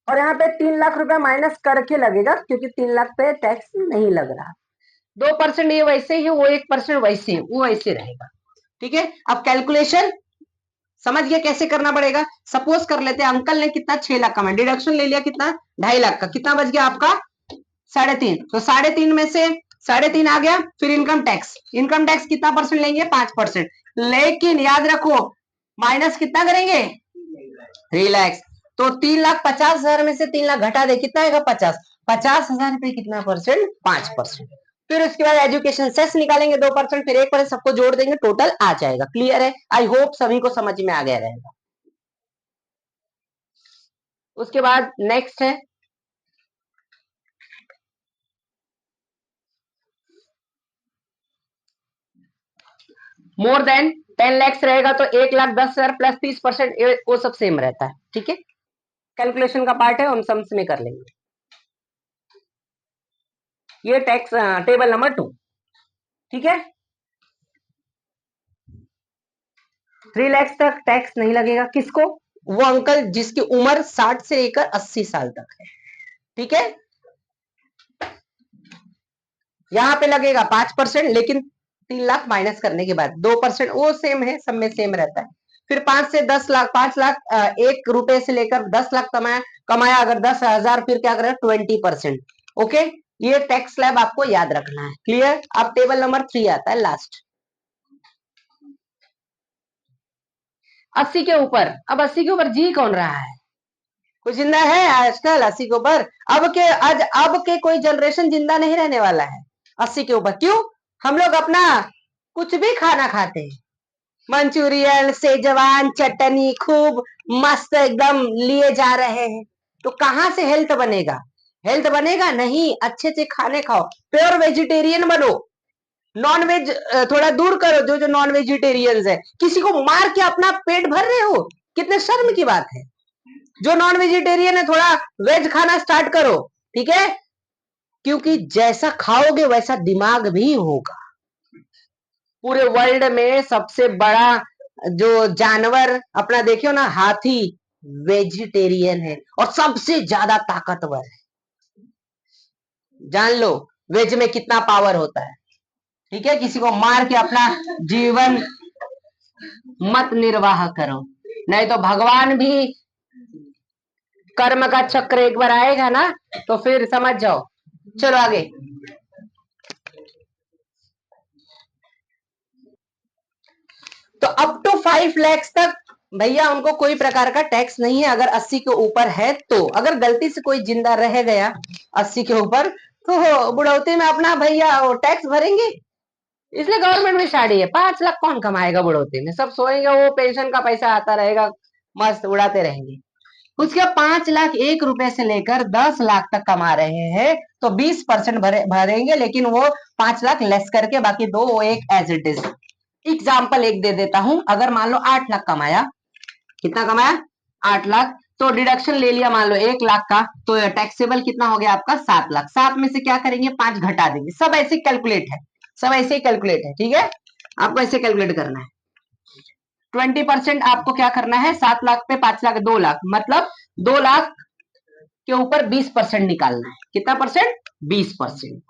और यहाँ पे 3 लाख रुपए माइनस करके लगेगा, क्योंकि 3 लाख पे टैक्स नहीं लग रहा। 2% ये वैसे ही, वो 1% वैसे ही, वो वैसे रहेगा। ठीक है, अब कैलकुलेशन समझ गया कैसे करना पड़ेगा। सपोज कर लेते हैं अंकल ने कितना 6 लाख कमाया, डिडक्शन ले लिया कितना 2.5 लाख का, कितना बच गया आपका 3.5, तो 3.5 में से 3.5 आ गया। फिर इनकम टैक्स, इनकम टैक्स कितना परसेंट लेंगे 5%, लेकिन याद रखो माइनस कितना करेंगे 3 लाख, तो 3,50,000 में से 3 लाख घटा दे, कितना आएगा 50,000 पे कितना परसेंट 5%। फिर उसके बाद एजुकेशन सेस निकालेंगे 2%, फिर 1% सबको जोड़ देंगे, टोटल आ जाएगा। क्लियर है, आई होप सभी को समझ में आ गया रहेगा। उसके बाद नेक्स्ट है मोर देन 10 लाख रहेगा तो 1,10,000 प्लस 30%, वो सब सेम रहता है। ठीक है, कैलकुलेशन का पार्ट है, हम सम्स में कर लेंगे। ये टैक्स टेबल नंबर 2, ठीक है। 3 लाख तक टैक्स नहीं लगेगा, किसको, वो अंकल जिसकी उम्र 60 से लेकर 80 साल तक है। ठीक है, यहाँ पे लगेगा 5%, लेकिन 3 लाख माइनस करने के बाद 2%, वो सेम है, सब में सेम रहता है। फिर 5 से 10 लाख, 5 लाख 1 रुपए से लेकर 10 लाख कमाया कमाया अगर 10,000, फिर क्या करेगा 20%। ओके, ये टैक्स स्लैब आपको याद रखना है। क्लियर, अब टेबल नंबर 3 आता है लास्ट, 80 के ऊपर। अब 80 के ऊपर जी कौन रहा है, कोई जिंदा है आजकल 80 के ऊपर, अब के कोई जनरेशन जिंदा नहीं रहने वाला है 80 के ऊपर। क्यों, हम लोग अपना कुछ भी खाना खाते हैं, मंचूरियन सेजवान चटनी खूब मस्त एकदम लिए जा रहे हैं, तो कहां से हेल्थ बनेगा, हेल्थ बनेगा नहीं। अच्छे से खाने खाओ, प्योर वेजिटेरियन बनो, नॉन वेज थोड़ा दूर करो, जो जो नॉन वेजिटेरियंस है, किसी को मार के अपना पेट भर रहे हो, कितने शर्म की बात है। जो नॉन वेजिटेरियन है थोड़ा वेज खाना स्टार्ट करो, ठीक है, क्योंकि जैसा खाओगे वैसा दिमाग भी होगा। पूरे वर्ल्ड में सबसे बड़ा जो जानवर अपना देखियो ना, हाथी, वेजिटेरियन है और सबसे ज्यादा ताकतवर है। जान लो वेज में कितना पावर होता है, ठीक है। किसी को मार के अपना जीवन मत निर्वाह करो, नहीं तो भगवान भी, कर्म का चक्र एक बार आएगा ना तो फिर समझ जाओ। चलो आगे। तो अप टू 5 लाख तक भैया उनको कोई प्रकार का टैक्स नहीं है, अगर 80 के ऊपर है तो। अगर गलती से कोई जिंदा रह गया 80 के ऊपर तो बुढ़ौती में अपना भैया वो टैक्स भरेंगे। इसलिए गवर्नमेंट में शादी है। 5 लाख कौन कमाएगा बुढ़ौती में, सब सोएंगे, वो पेंशन का पैसा आता रहेगा, मस्त उड़ाते रहेंगे। उसके 5 लाख 1 रुपए से लेकर 10 लाख तक कमा रहे हैं तो 20% भरेंगे, लेकिन वो 5 लाख लेस करके बाकी दो वो एक एज इट इज। एग्जाम्पल एक दे देता हूं, अगर मान लो 8 लाख कमाया, कितना कमाया 8 लाख, तो डिडक्शन ले लिया मान लो 1 लाख का, तो टैक्सेबल कितना हो गया आपका 7 लाख। 7 में से क्या करेंगे 5 घटा देंगे। सब ऐसे कैलकुलेट है, सब ऐसे ही कैलकुलेट है, ठीक है। आपको ऐसे कैलकुलेट करना है। 20% आपको क्या करना है, 7 लाख पे 5 लाख 2 लाख, मतलब 2 लाख के ऊपर 20% निकालना है। कितना परसेंट 20%।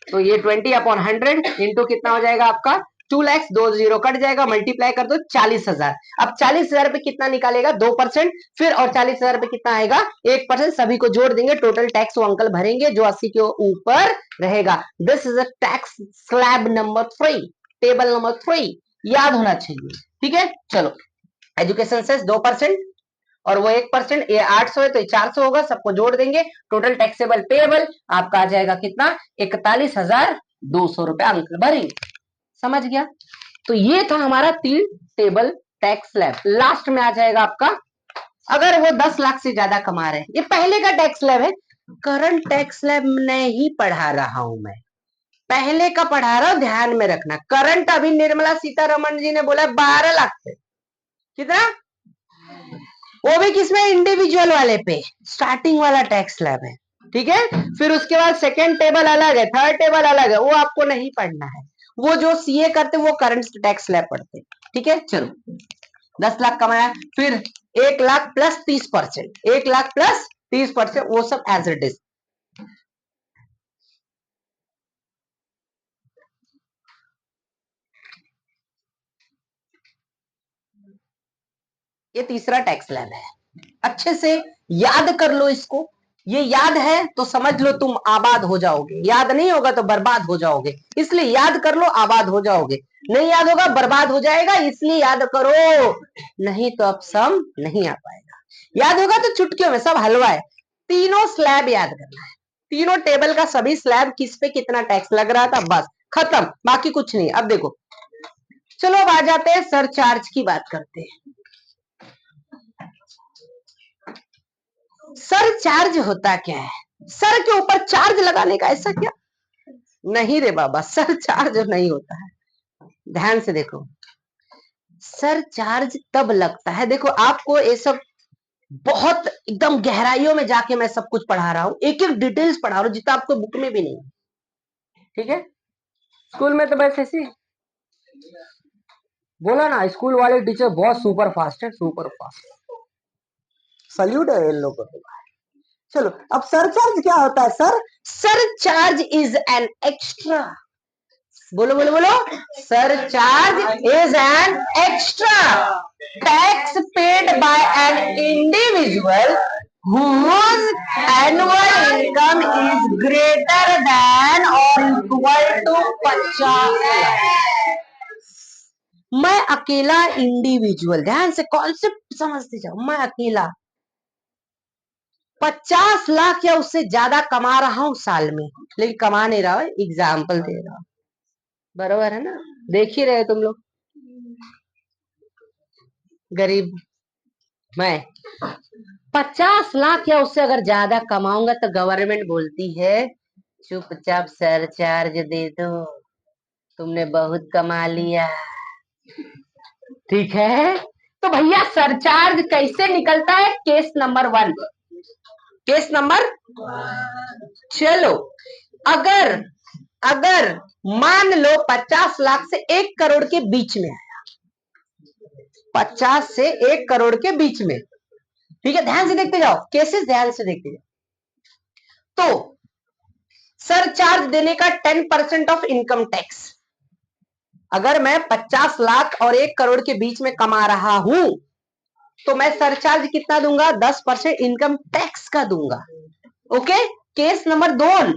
तो ये 20/100 इंटू कितना हो जाएगा आपका 2 लाख, 2 जीरो कट जाएगा, मल्टीप्लाई कर दो 40,000। अब 40,000 पे कितना निकालेगा 2%, फिर और 40,000 पे कितना आएगा 1%, सभी को जोड़ देंगे, टोटल टैक्स वो अंकल भरेंगे जो 80 के ऊपर रहेगा। This is a tax slab number 3, table number 3, याद होना चाहिए, ठीक है। चलो एजुकेशन सेस 2% और वो 1%, ये 800 है तो 400 होगा, सबको जोड़ देंगे, टोटल टैक्सेबल पेएबल आपका आ जाएगा कितना 41,200 रुपए अंकल भरेंगे। समझ गया। तो ये था हमारा 3 टेबल टैक्स स्लैब। लास्ट में आ जाएगा आपका, अगर वो 10 लाख से ज्यादा कमा रहे हैं, ये पहले का टैक्स स्लैब है, करंट टैक्स स्लैब नहीं पढ़ा रहा हूं मैं, पहले का पढ़ा रहा हूं, ध्यान में रखना। करंट अभी निर्मला सीतारमण जी ने बोला 12 लाख पे, कितना, वो भी किसमें इंडिविजुअल वाले पे, स्टार्टिंग वाला टैक्स स्लैब है, ठीक है। फिर उसके बाद सेकेंड टेबल अलग है, थर्ड टेबल अलग है, वो आपको नहीं पढ़ना है, वो जो सीए करते वो करंट टैक्स स्लैब पढ़ते, ठीक है। चलो 10 लाख कमाया, फिर 1 लाख प्लस 30%, 1 लाख प्लस 30%, वो सब एज इट इज। ये तीसरा टैक्स स्लैब है, अच्छे से याद कर लो इसको। ये याद है तो समझ लो तुम आबाद हो जाओगे, याद नहीं होगा तो बर्बाद हो जाओगे, इसलिए याद कर लो आबाद हो जाओगे। नहीं याद होगा बर्बाद हो जाएगा, इसलिए याद करो, नहीं तो अब सम नहीं आ पाएगा। याद होगा तो चुटकियों में, सब हलवा है। तीनों स्लैब याद करना है, तीनों टेबल का सभी स्लैब किस पे कितना टैक्स लग रहा था, बस खत्म, बाकी कुछ नहीं। अब देखो, चलो अब आ जाते हैं सरचार्ज की बात करते हैं। सर चार्ज होता क्या है, सर के ऊपर चार्ज लगाने का ऐसा क्या, नहीं रे बाबा, सर चार्ज नहीं होता है। ध्यान से देखो, सर चार्ज तब लगता है, देखो आपको ये सब बहुत एकदम गहराइयों में जाके मैं सब कुछ पढ़ा रहा हूँ, एक एक डिटेल्स पढ़ा रहा हूँ जितना आपको बुक में भी नहीं, ठीक है। स्कूल में तो बस ऐसे बोला ना, स्कूल वाले टीचर बहुत सुपर फास्ट है, सुपर फास्ट, सल्यूट है इन लोगों को। चलो अब सरचार्ज क्या होता है sir, surcharge is an extra, बोलो बोलो बोलो, surcharge is an extra tax paid by an individual whose annual income is greater than or equal to 50 lakh. मैं अकेला इंडिविजुअल, ध्यान से कॉन्सेप्ट समझते जाओ, मैं अकेला 50 लाख या उससे ज्यादा कमा रहा हूं साल में, लेकिन कमा नहीं रहा हूं, एग्जाम्पल दे रहा हूं, बरोबर है ना। देख ही रहे तुम लोग, गरीब मैं 50 लाख या उससे अगर ज्यादा कमाऊंगा तो गवर्नमेंट बोलती है चुपचाप सरचार्ज दे दो, तुमने बहुत कमा लिया, ठीक है। तो भैया सरचार्ज कैसे निकलता है? केस नंबर 1, केस नंबर, चलो अगर अगर मान लो 50 लाख से 1 करोड़ के बीच में आया, 50 से 1 करोड़ के बीच में, ठीक है, ध्यान से देखते जाओ, केसेस ध्यान से देखते जाओ। तो सरचार्ज देने का 10% ऑफ इनकम टैक्स, अगर मैं 50 लाख और 1 करोड़ के बीच में कमा रहा हूं तो मैं सरचार्ज कितना दूंगा? 10% इनकम टैक्स का दूंगा। Okay, case number 2,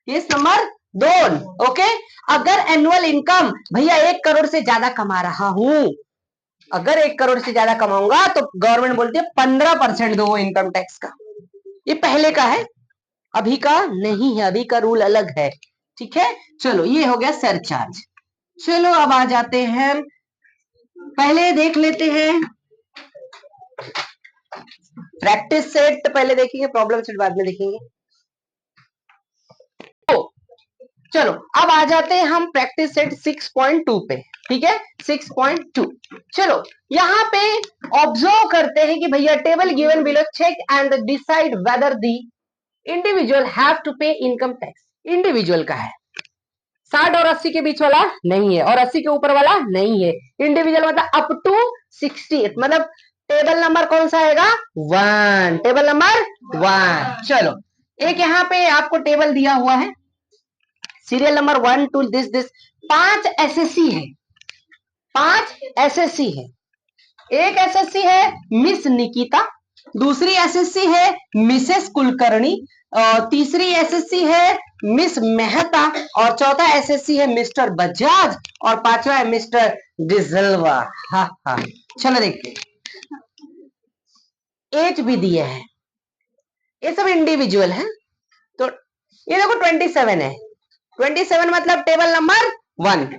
case number 2, okay. अगर एनुअल इनकम भैया 1 करोड़ से ज्यादा कमा रहा हूं, अगर 1 करोड़ से ज्यादा कमाऊंगा तो गवर्नमेंट बोलती है 15% दो इनकम टैक्स का। ये पहले का है, अभी का नहीं है, अभी का रूल अलग है, ठीक है। चलो ये हो गया सरचार्ज। चलो अब आ जाते हैं, पहले देख लेते हैं प्रैक्टिस सेट, पहले देखेंगे, प्रॉब्लम सेट बाद में देखेंगे। तो चलो अब आ जाते हैं हम प्रैक्टिस सेट 6.2 पे, ठीक है, 6.2। चलो यहाँ पे ऑब्जर्व करते हैं कि भैया table given below, check and decide whether the individual have to pay income tax. Individual का है, 60 और 80 के बीच वाला नहीं है और 80 के ऊपर वाला नहीं है। इंडिविजुअल मतलब अप टू 60, मतलब टेबल नंबर कौन सा आएगा? 1, टेबल नंबर 1। चलो एक यहाँ पे आपको टेबल दिया हुआ है, serial number 1 to this 5 SSC है, 5 एसएससी है। एक एसएससी है मिस निकिता, दूसरी एसएससी है मिसेस कुलकर्णी, और तीसरी एसएससी है मिस मेहता, और चौथा एसएससी है मिस्टर बजाज, और पांचवा है मिस्टर डिजल्वा। हा हा, चलो देखते, एज भी दिए हैं, ये सब इंडिविजुअल है। तो ये देखो 27 है, 27 मतलब टेबल नंबर 1,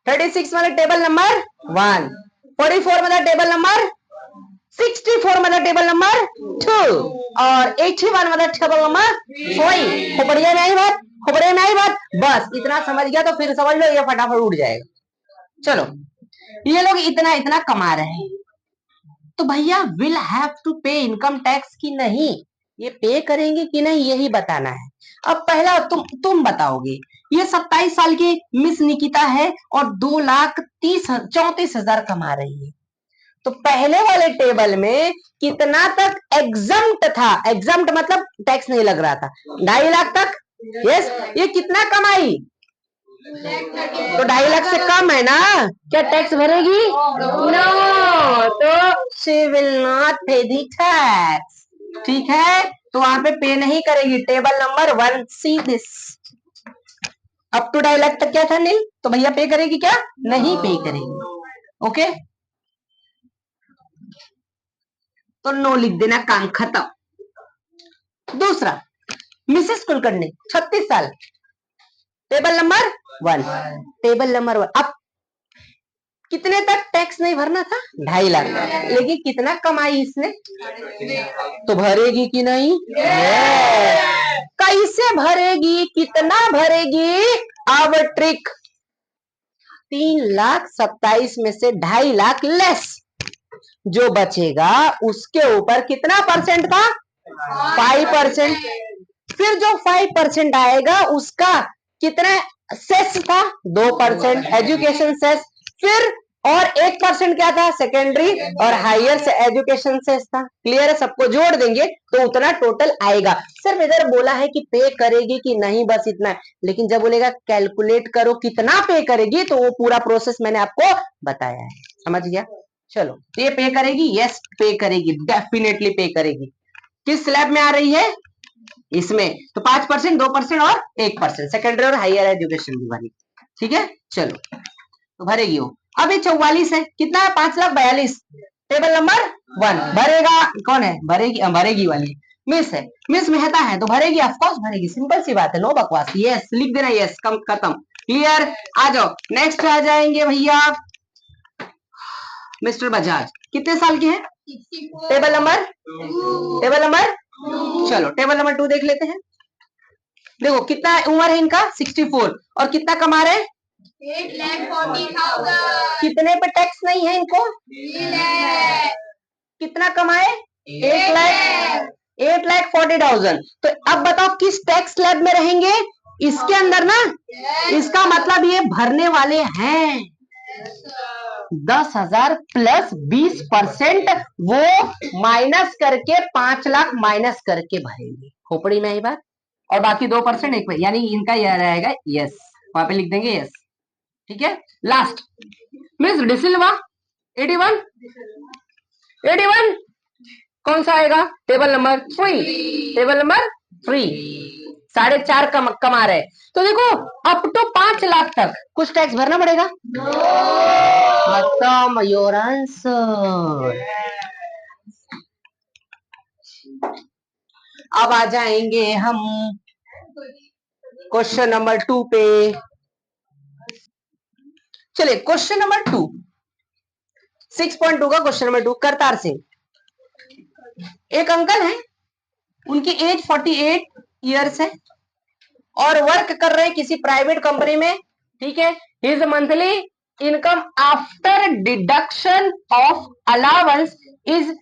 36 मतलब टेबल नंबर 1, 44 मतलब टेबल नंबर, 64 मतलब टेबल नंबर 2, और 81 मतलब टेबल नंबर 4। खोपड़िया में आई बात, खोपड़िया में आई बात, बस इतना समझ गया तो फिर समझ लो ये फटाफट उड़ जाएगा। चलो ये लोग इतना इतना कमा रहे हैं, तो भैया will have to pay income tax की नहीं, ये पे करेंगे कि नहीं यही बताना है। अब पहला तुम बताओगे, ये 27 साल की मिस निकिता है और 2,34,000 कमा रही है, तो पहले वाले टेबल में कितना तक एग्जम्प्ट था? एग्जम्प्ट मतलब टैक्स नहीं लग रहा था, 2.5 लाख तक। यस, ये कितना कमाई? तो 2.5 लाख से कम है ना, क्या टैक्स भरेगी? नो, तो शी विल नॉट पे दी टैक्स, ठीक है, तो वहां पे पे नहीं करेगी। Table number 1 see this, up to 2.5 lakh तक क्या था नील, तो भैया पे करेगी क्या? नहीं पे करेगी। ओके, तो नो लिख देना, काम खत्म। दूसरा मिसेस कुलकर्णी 36 साल, टेबल नंबर 1, टेबल नंबर 1। अब कितने तक टैक्स नहीं भरना था? 2.5 लाख, लेकिन कितना कमाई इसने, तो भरेगी कि नहीं? कैसे भरेगी, कितना भरेगी? अब ट्रिक, 3,27,000 में से 2.5 लाख लेस, जो बचेगा उसके ऊपर कितना परसेंट था? 5%। फिर जो 5% आएगा उसका कितना सेस था? 2% एजुकेशन सेस। फिर और 1% क्या था? सेकेंडरी और हायर से एजुकेशन सेस था। क्लियर है, सबको जोड़ देंगे तो उतना टोटल आएगा। सिर्फ इधर बोला है कि पे करेगी कि नहीं, बस इतना, लेकिन जब बोलेगा कैलकुलेट करो कितना पे करेगी तो वो पूरा प्रोसेस मैंने आपको बताया है, समझ गया। चलो ये पे करेगी, यस पे करेगी, डेफिनेटली पे करेगी। किस स्लैब में आ रही है? इसमें, तो 5%, 2% और 1%, सेकेंडरी और हायर एजुकेशन भी भरी, ठीक है। चलो तो भरेगी वो। अब ये 44 है, कितना है? 5,42,000, टेबल नंबर 1। भरेगा कौन है? भरेगी, भरेगी वाली मिस है, मिस मेहता है, तो भरेगी, ऑफकोर्स भरेगी, सिंपल सी बात है, नो बकवास। यस लिख देना, यस, कम खत्म, क्लियर। आ जाओ नेक्स्ट, आ जाएंगे भैया मिस्टर बजाज, कितने साल के हैं? टेबल नंबर, टेबल नंबर, चलो टेबल नंबर 2 देख लेते हैं। देखो कितना उम्र है इनका? 64, और कितना कमा रहे हैं? 8,40,000। कितने पे टैक्स नहीं है इनको? 3 लाख। कितना कमाए? 8,40,000। तो अब बताओ किस टैक्स स्लैब में रहेंगे? इसके अंदर ना। इसका मतलब ये भरने वाले हैं 10,000 प्लस 20%, वो माइनस करके 5 लाख माइनस करके भरेंगे खोपड़ी में ही बात। और बाकी 2% एक में, यानी इनका यह रहेगा यस, वहां पे लिख देंगे यस। ठीक है। लास्ट मिस डिसिल्वा 81 81 कौन सा आएगा? टेबल नंबर 3, टेबल नंबर 3 4.5 कमा रहे। तो देखो अप टू 5 लाख तक कुछ टैक्स भरना पड़ेगा? खत्म योर आंसर। अब आ जाएंगे हम क्वेश्चन नंबर 2 पे। चलिए क्वेश्चन नंबर 2, 6.2 का क्वेश्चन नंबर 2। करतार सिंह, एक अंकल हैं, उनकी एज 48 ईयर्स है और वर्क कर रहे हैं किसी प्राइवेट कंपनी में। ठीक है। His monthly income after deduction of allowance is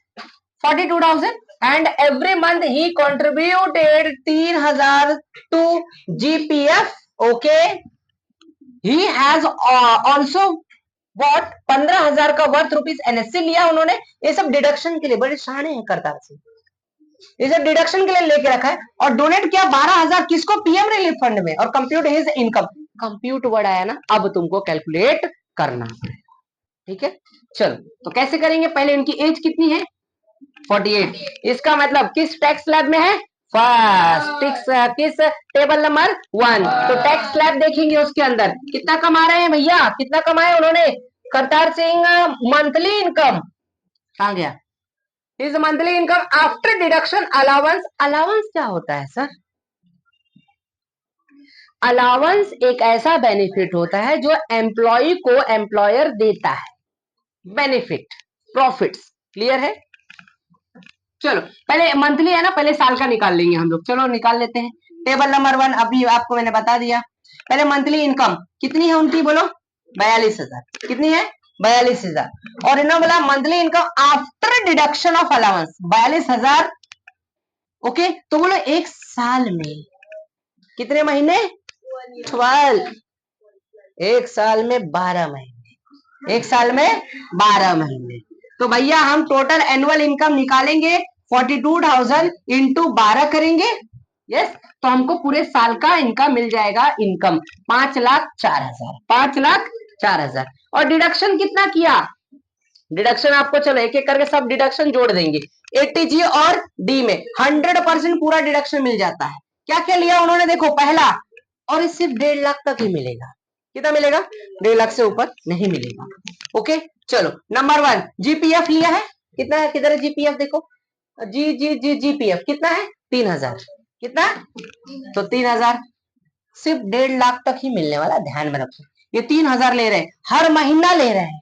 42,000 and every month he contributed 3,000 to GPF. Okay. He has also what 15,000 का वर्थ रुपीज एनएससी लिया उन्होंने। ये सब डिडक्शन के लिए, बड़े शाणे हैं करतार सिंह, ये सब डिडक्शन के लिए लेके रखा है। और डोनेट किया 12,000 किसको? पीएम रिलीफ फंड में। और compute his income, compute word आया ना, अब तुमको कैलकुलेट करना पड़ेगा। ठीक है। चलो तो कैसे करेंगे? पहले इनकी एज कितनी है? 48। इसका मतलब किस टैक्स स्लैब में है? फर्स्ट। किस टेबल नंबर 1। तो टैक्स स्लैब देखेंगे, उसके अंदर कितना कमा रहे हैं भैया? कितना कमाए उन्होंने? करतार सिंह मंथली इनकम कहां गया? Is monthly income after deduction allowance. Allowance क्या होता है सर? अलाउंस एक ऐसा बेनिफिट होता है जो एम्प्लॉय को एम्प्लॉयर देता है। Benefit, profits. क्लियर है? चलो पहले मंथली है ना, पहले साल का निकाल लेंगे हम लोग। चलो निकाल लेते हैं। टेबल नंबर 1 अभी आपको मैंने बता दिया। पहले मंथली इनकम कितनी है उनकी? बोलो। 42,000। कितनी है? 42,000। और इन्होंने बोला monthly income after deduction of allowance 42,000। Okay. तो बोलो एक साल में कितने महीने? 12। एक साल में 12 महीने। एक साल में 12 महीने। तो भैया हम टोटल एनुअल इनकम निकालेंगे 42,000 इंटू 12 करेंगे। यस। तो हमको पूरे साल का इनका मिल जाएगा इनकम 5,04,000। 5,04,000। और डिडक्शन कितना किया? डिडक्शन आपको चलो एक एक करके सब डिडक्शन जोड़ देंगे। एटीजी और डी में 100% पूरा डिडक्शन मिल जाता है। क्या क्या लिया उन्होंने? देखो पहला, और ये सिर्फ 1.5 लाख तक ही मिलेगा। कितना मिलेगा? 1.5 लाख से ऊपर नहीं मिलेगा। ओके। चलो नंबर 1 जीपीएफ लिया है। कितना है? किधर है जीपीएफ? देखो जी जी जी जीपीएफ कितना है? 3,000। कितना? तो 3,000 सिर्फ 1.5 लाख तक ही मिलने वाला, ध्यान में रखो। ये 3,000 ले रहे हैं, हर महीना ले रहे हैं,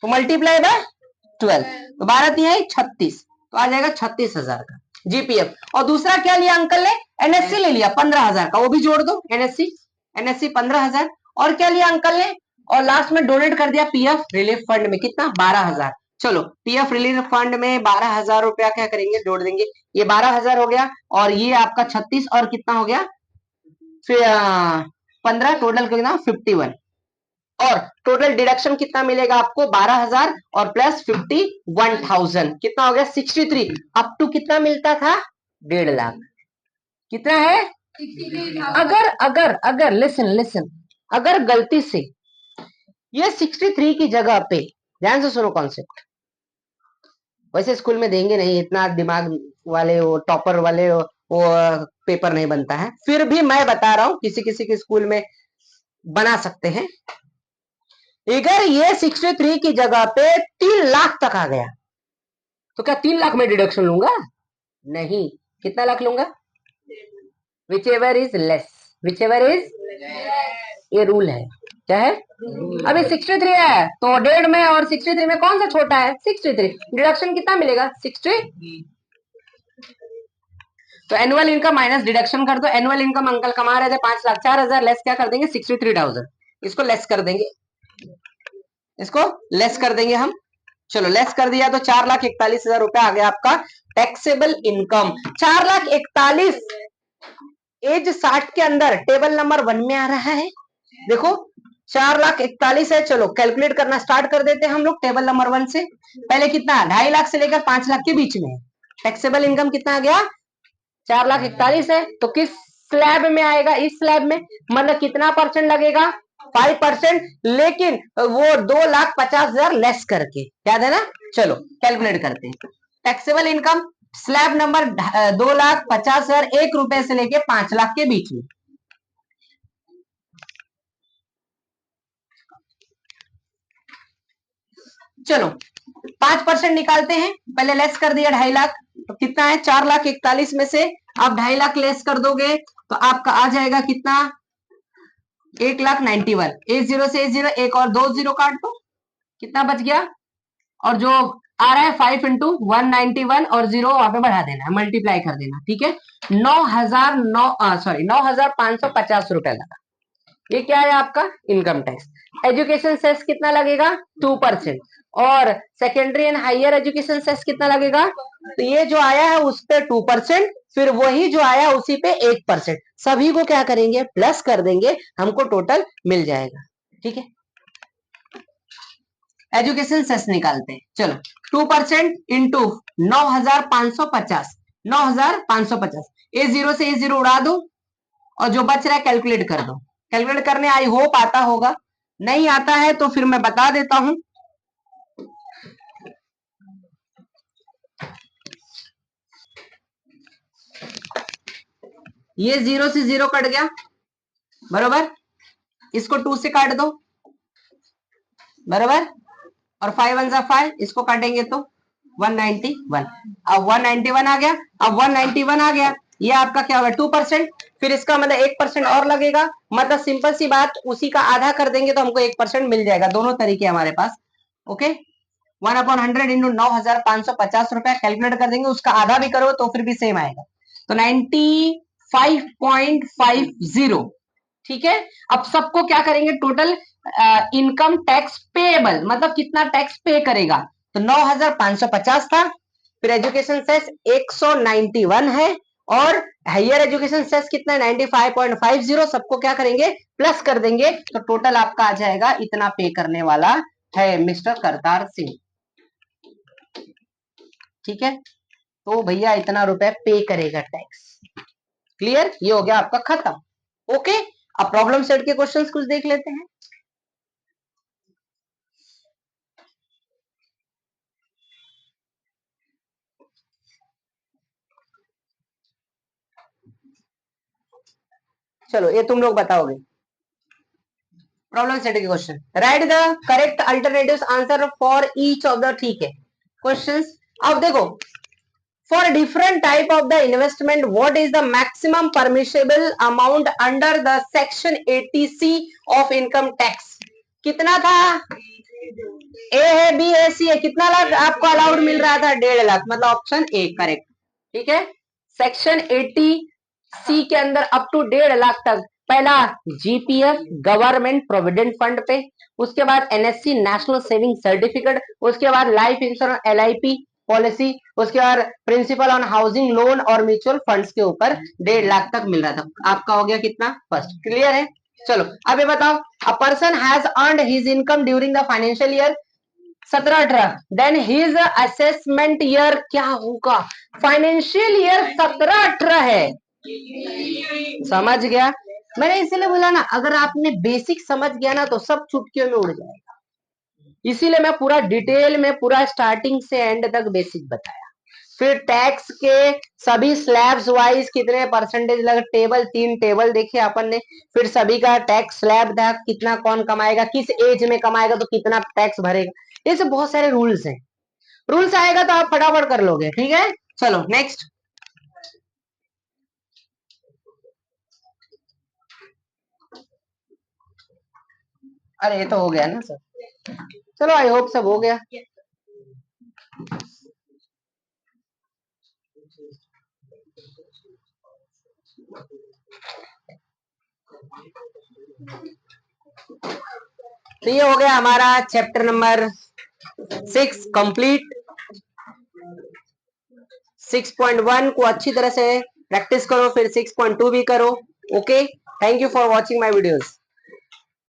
तो मल्टीप्लाई बाय 12, तो 12 3 है 36, तो आ जाएगा 36,000 का जीपीएफ। और दूसरा क्या लिया अंकल ने? एनएससी ले लिया 15,000 का, वो भी जोड़ दो। NSC, NSC 15,000। और क्या लिया अंकल ने? और लास्ट में डोनेट कर दिया पीएफ रिलीफ फंड में। कितना? 12,000। चलो पीएफ रिलीफ फंड में 12,000 रुपया क्या करेंगे? जोड़ देंगे। ये 12,000 हो गया और ये आपका 36 और कितना हो गया? फिर 15, टोटल कितना? 51। और टोटल डिडक्शन कितना मिलेगा आपको? 12,000 और प्लस 51,000 कितना हो गया? 63। अप टू कितना मिलता था? 1.5 लाख। कितना है? अगर अगर अगर लिसन लिसन, अगर गलती से ये 63 की जगह पे, ध्यान से सुनो कॉन्सेप्ट, वैसे स्कूल में देंगे नहीं, इतना दिमाग वाले वो टॉपर वाले वो पेपर नहीं बनता है, फिर भी मैं बता रहा हूं किसी किसी के स्कूल में बना सकते हैं। अगर ये 63 की जगह पे 3 लाख तक आ गया तो क्या 3 लाख में डिडक्शन लूंगा? नहीं। कितना लाख लूंगा? Which ever is less, which ever is, ये रूल है। क्या है? अभी 63 है तो 1.5 में और 63 में कौन सा छोटा है? 63। डिडक्शन कितना मिलेगा? 60। तो एनुअल इनकम माइनस डिडक्शन कर दो। एनुअल इनकम अंकल कमा रहे थे 5,04,000, लेस क्या कर देंगे? 63,000। इसको लेस कर देंगे, इसको लेस कर देंगे हम। चलो लेस कर दिया तो 4,41,000 रुपया आ गया आपका टैक्सेबल इनकम। 4,41,000 एज 60 के अंदर टेबल नंबर 1 में आ रहा है। देखो 4,41,000 है। चलो कैलकुलेट करना स्टार्ट कर देते हैं हम लोग टेबल नंबर 1 से। पहले कितना 2.5 लाख से लेकर 5 लाख के बीच में है। टैक्सेबल इनकम कितना आ गया 4,41,000 है। तो किस स्लैब में आएगा, इस स्लैब में, मतलब कितना परसेंट लगेगा 5%, लेकिन वो 2,50,000 लेस करके, याद है ना। चलो कैलकुलेट करते हैं। टैक्सेबल इनकम स्लैब नंबर 2,50,000 ₹1 से लेके 5 लाख के बीच में। चलो 5% निकालते हैं। पहले लेस कर दिया 2.5 लाख, तो कितना है 4,41,000 में से आप 2.5 लाख लेस कर दोगे तो आपका आ जाएगा कितना 1,91,000। एक जीरो से एक जीरो, एक और 2 जीरो काट दो, कितना बच गया। और जो आ रहा है 5 इंटू 191 और जीरो वहां पे बढ़ा देना है, मल्टीप्लाई कर देना, ठीक है। 9,550 रुपए लगा। ये क्या है आपका इनकम टैक्स। एजुकेशन सेस कितना लगेगा 2%, और secondary and higher education cess कितना लगेगा, तो ये जो आया है उस पे 2%, फिर वही जो आया उसी पे 1%, सभी को क्या करेंगे प्लस कर देंगे, हमको टोटल मिल जाएगा, ठीक है। एजुकेशन सेस निकालते हैं। चलो 2% इंटू 9,550, 9,550, ए जीरो से ए जीरो उड़ा दो और जो बच रहा है कैलकुलेट कर दो। कैलकुलेट करने आई होप आता होगा, नहीं आता है तो फिर मैं बता देता हूं। ये जीरो से जीरो कट गया, बरोबर। इसको 2 से काट दो, बरोबर। और 5 1 जा 5, इसको काटेंगे तो 191। अब 191 आ गया, अब 191 आ गया, ये आपका क्या होगा 2%, फिर इसका मतलब 1% और लगेगा, मतलब सिंपल सी बात, उसी का आधा कर देंगे तो हमको 1% मिल जाएगा। दोनों तरीके हमारे पास, ओके। 1/100 इंटू 9,550 रुपया कैलकुलेट कर देंगे, उसका आधा भी करो तो फिर भी सेम आएगा, तो 95.50, ठीक है। अब सबको क्या करेंगे टोटल इनकम टैक्स पेएबल, मतलब कितना टैक्स पे करेगा, तो 9,550 था, फिर एजुकेशन सेस 191 है, और हायर एजुकेशन सेस कितना है 95.50, सबको क्या करेंगे प्लस कर देंगे, तो टोटल आपका आ जाएगा इतना पे करने वाला है मिस्टर करतार सिंह, ठीक है। तो भैया इतना रुपए पे करेगा टैक्स। क्लियर, ये हो गया आपका खत्म, ओके। अब प्रॉब्लम सेट के क्वेश्चंस कुछ देख लेते हैं। चलो ये तुम लोग बताओगे। प्रॉब्लम सेट के question, right the correct alternatives answer for each of the, ठीक है क्वेश्चंस। अब देखो, for different type of the investment what is the maximum permissible amount under the section 80C of income tax, कितना था, ए है B है सी है, कितना लाख आपको अलाउड मिल रहा था 1.5 लाख, मतलब ऑप्शन ए करेक्ट, ठीक है। सेक्शन 80C के अंदर अप टू 1.5 लाख तक, पहला जीपीएफ गवर्नमेंट प्रोविडेंट फंड पे, उसके बाद एनएससी नेशनल सेविंग सर्टिफिकेट, उसके बाद लाइफ इंश्योरेंस एलआईपी पॉलिसी, उसके बाद प्रिंसिपल ऑन हाउसिंग लोन और म्यूचुअल फंड्स के ऊपर 1.5 लाख तक मिल रहा था। आपका हो गया कितना फर्स्ट, क्लियर है। चलो अब ये बताओ, a person has earned his income during the financial year 17-18, then his assessment year क्या होगा, फाइनेंशियल ईयर 17-18 है, समझ गया। मैंने इसीलिए बोला ना, अगर आपने बेसिक समझ गया ना तो सब चुटकियों में उड़ जाएगा, इसीलिए मैं पूरा डिटेल में पूरा स्टार्टिंग से एंड तक बेसिक बताया। फिर टैक्स के सभी स्लैब्स वाइज कितने परसेंटेज लगे, टेबल 3 टेबल देखे अपन ने, फिर सभी का टैक्स स्लैब था, कितना कौन कमाएगा, किस एज में कमाएगा तो कितना टैक्स भरेगा, ये सब बहुत सारे रूल्स हैं। रूल्स आएगा तो आप फटाफट कर लोगे, ठीक है। चलो नेक्स्ट, अरे ये तो हो गया ना सर, चलो आई होप सब हो गया। तो ये हो गया हमारा चैप्टर नंबर 6 कंप्लीट। 6.1 को अच्छी तरह से प्रैक्टिस करो, फिर 6.2 भी करो। Okay, thank you for watching my videos.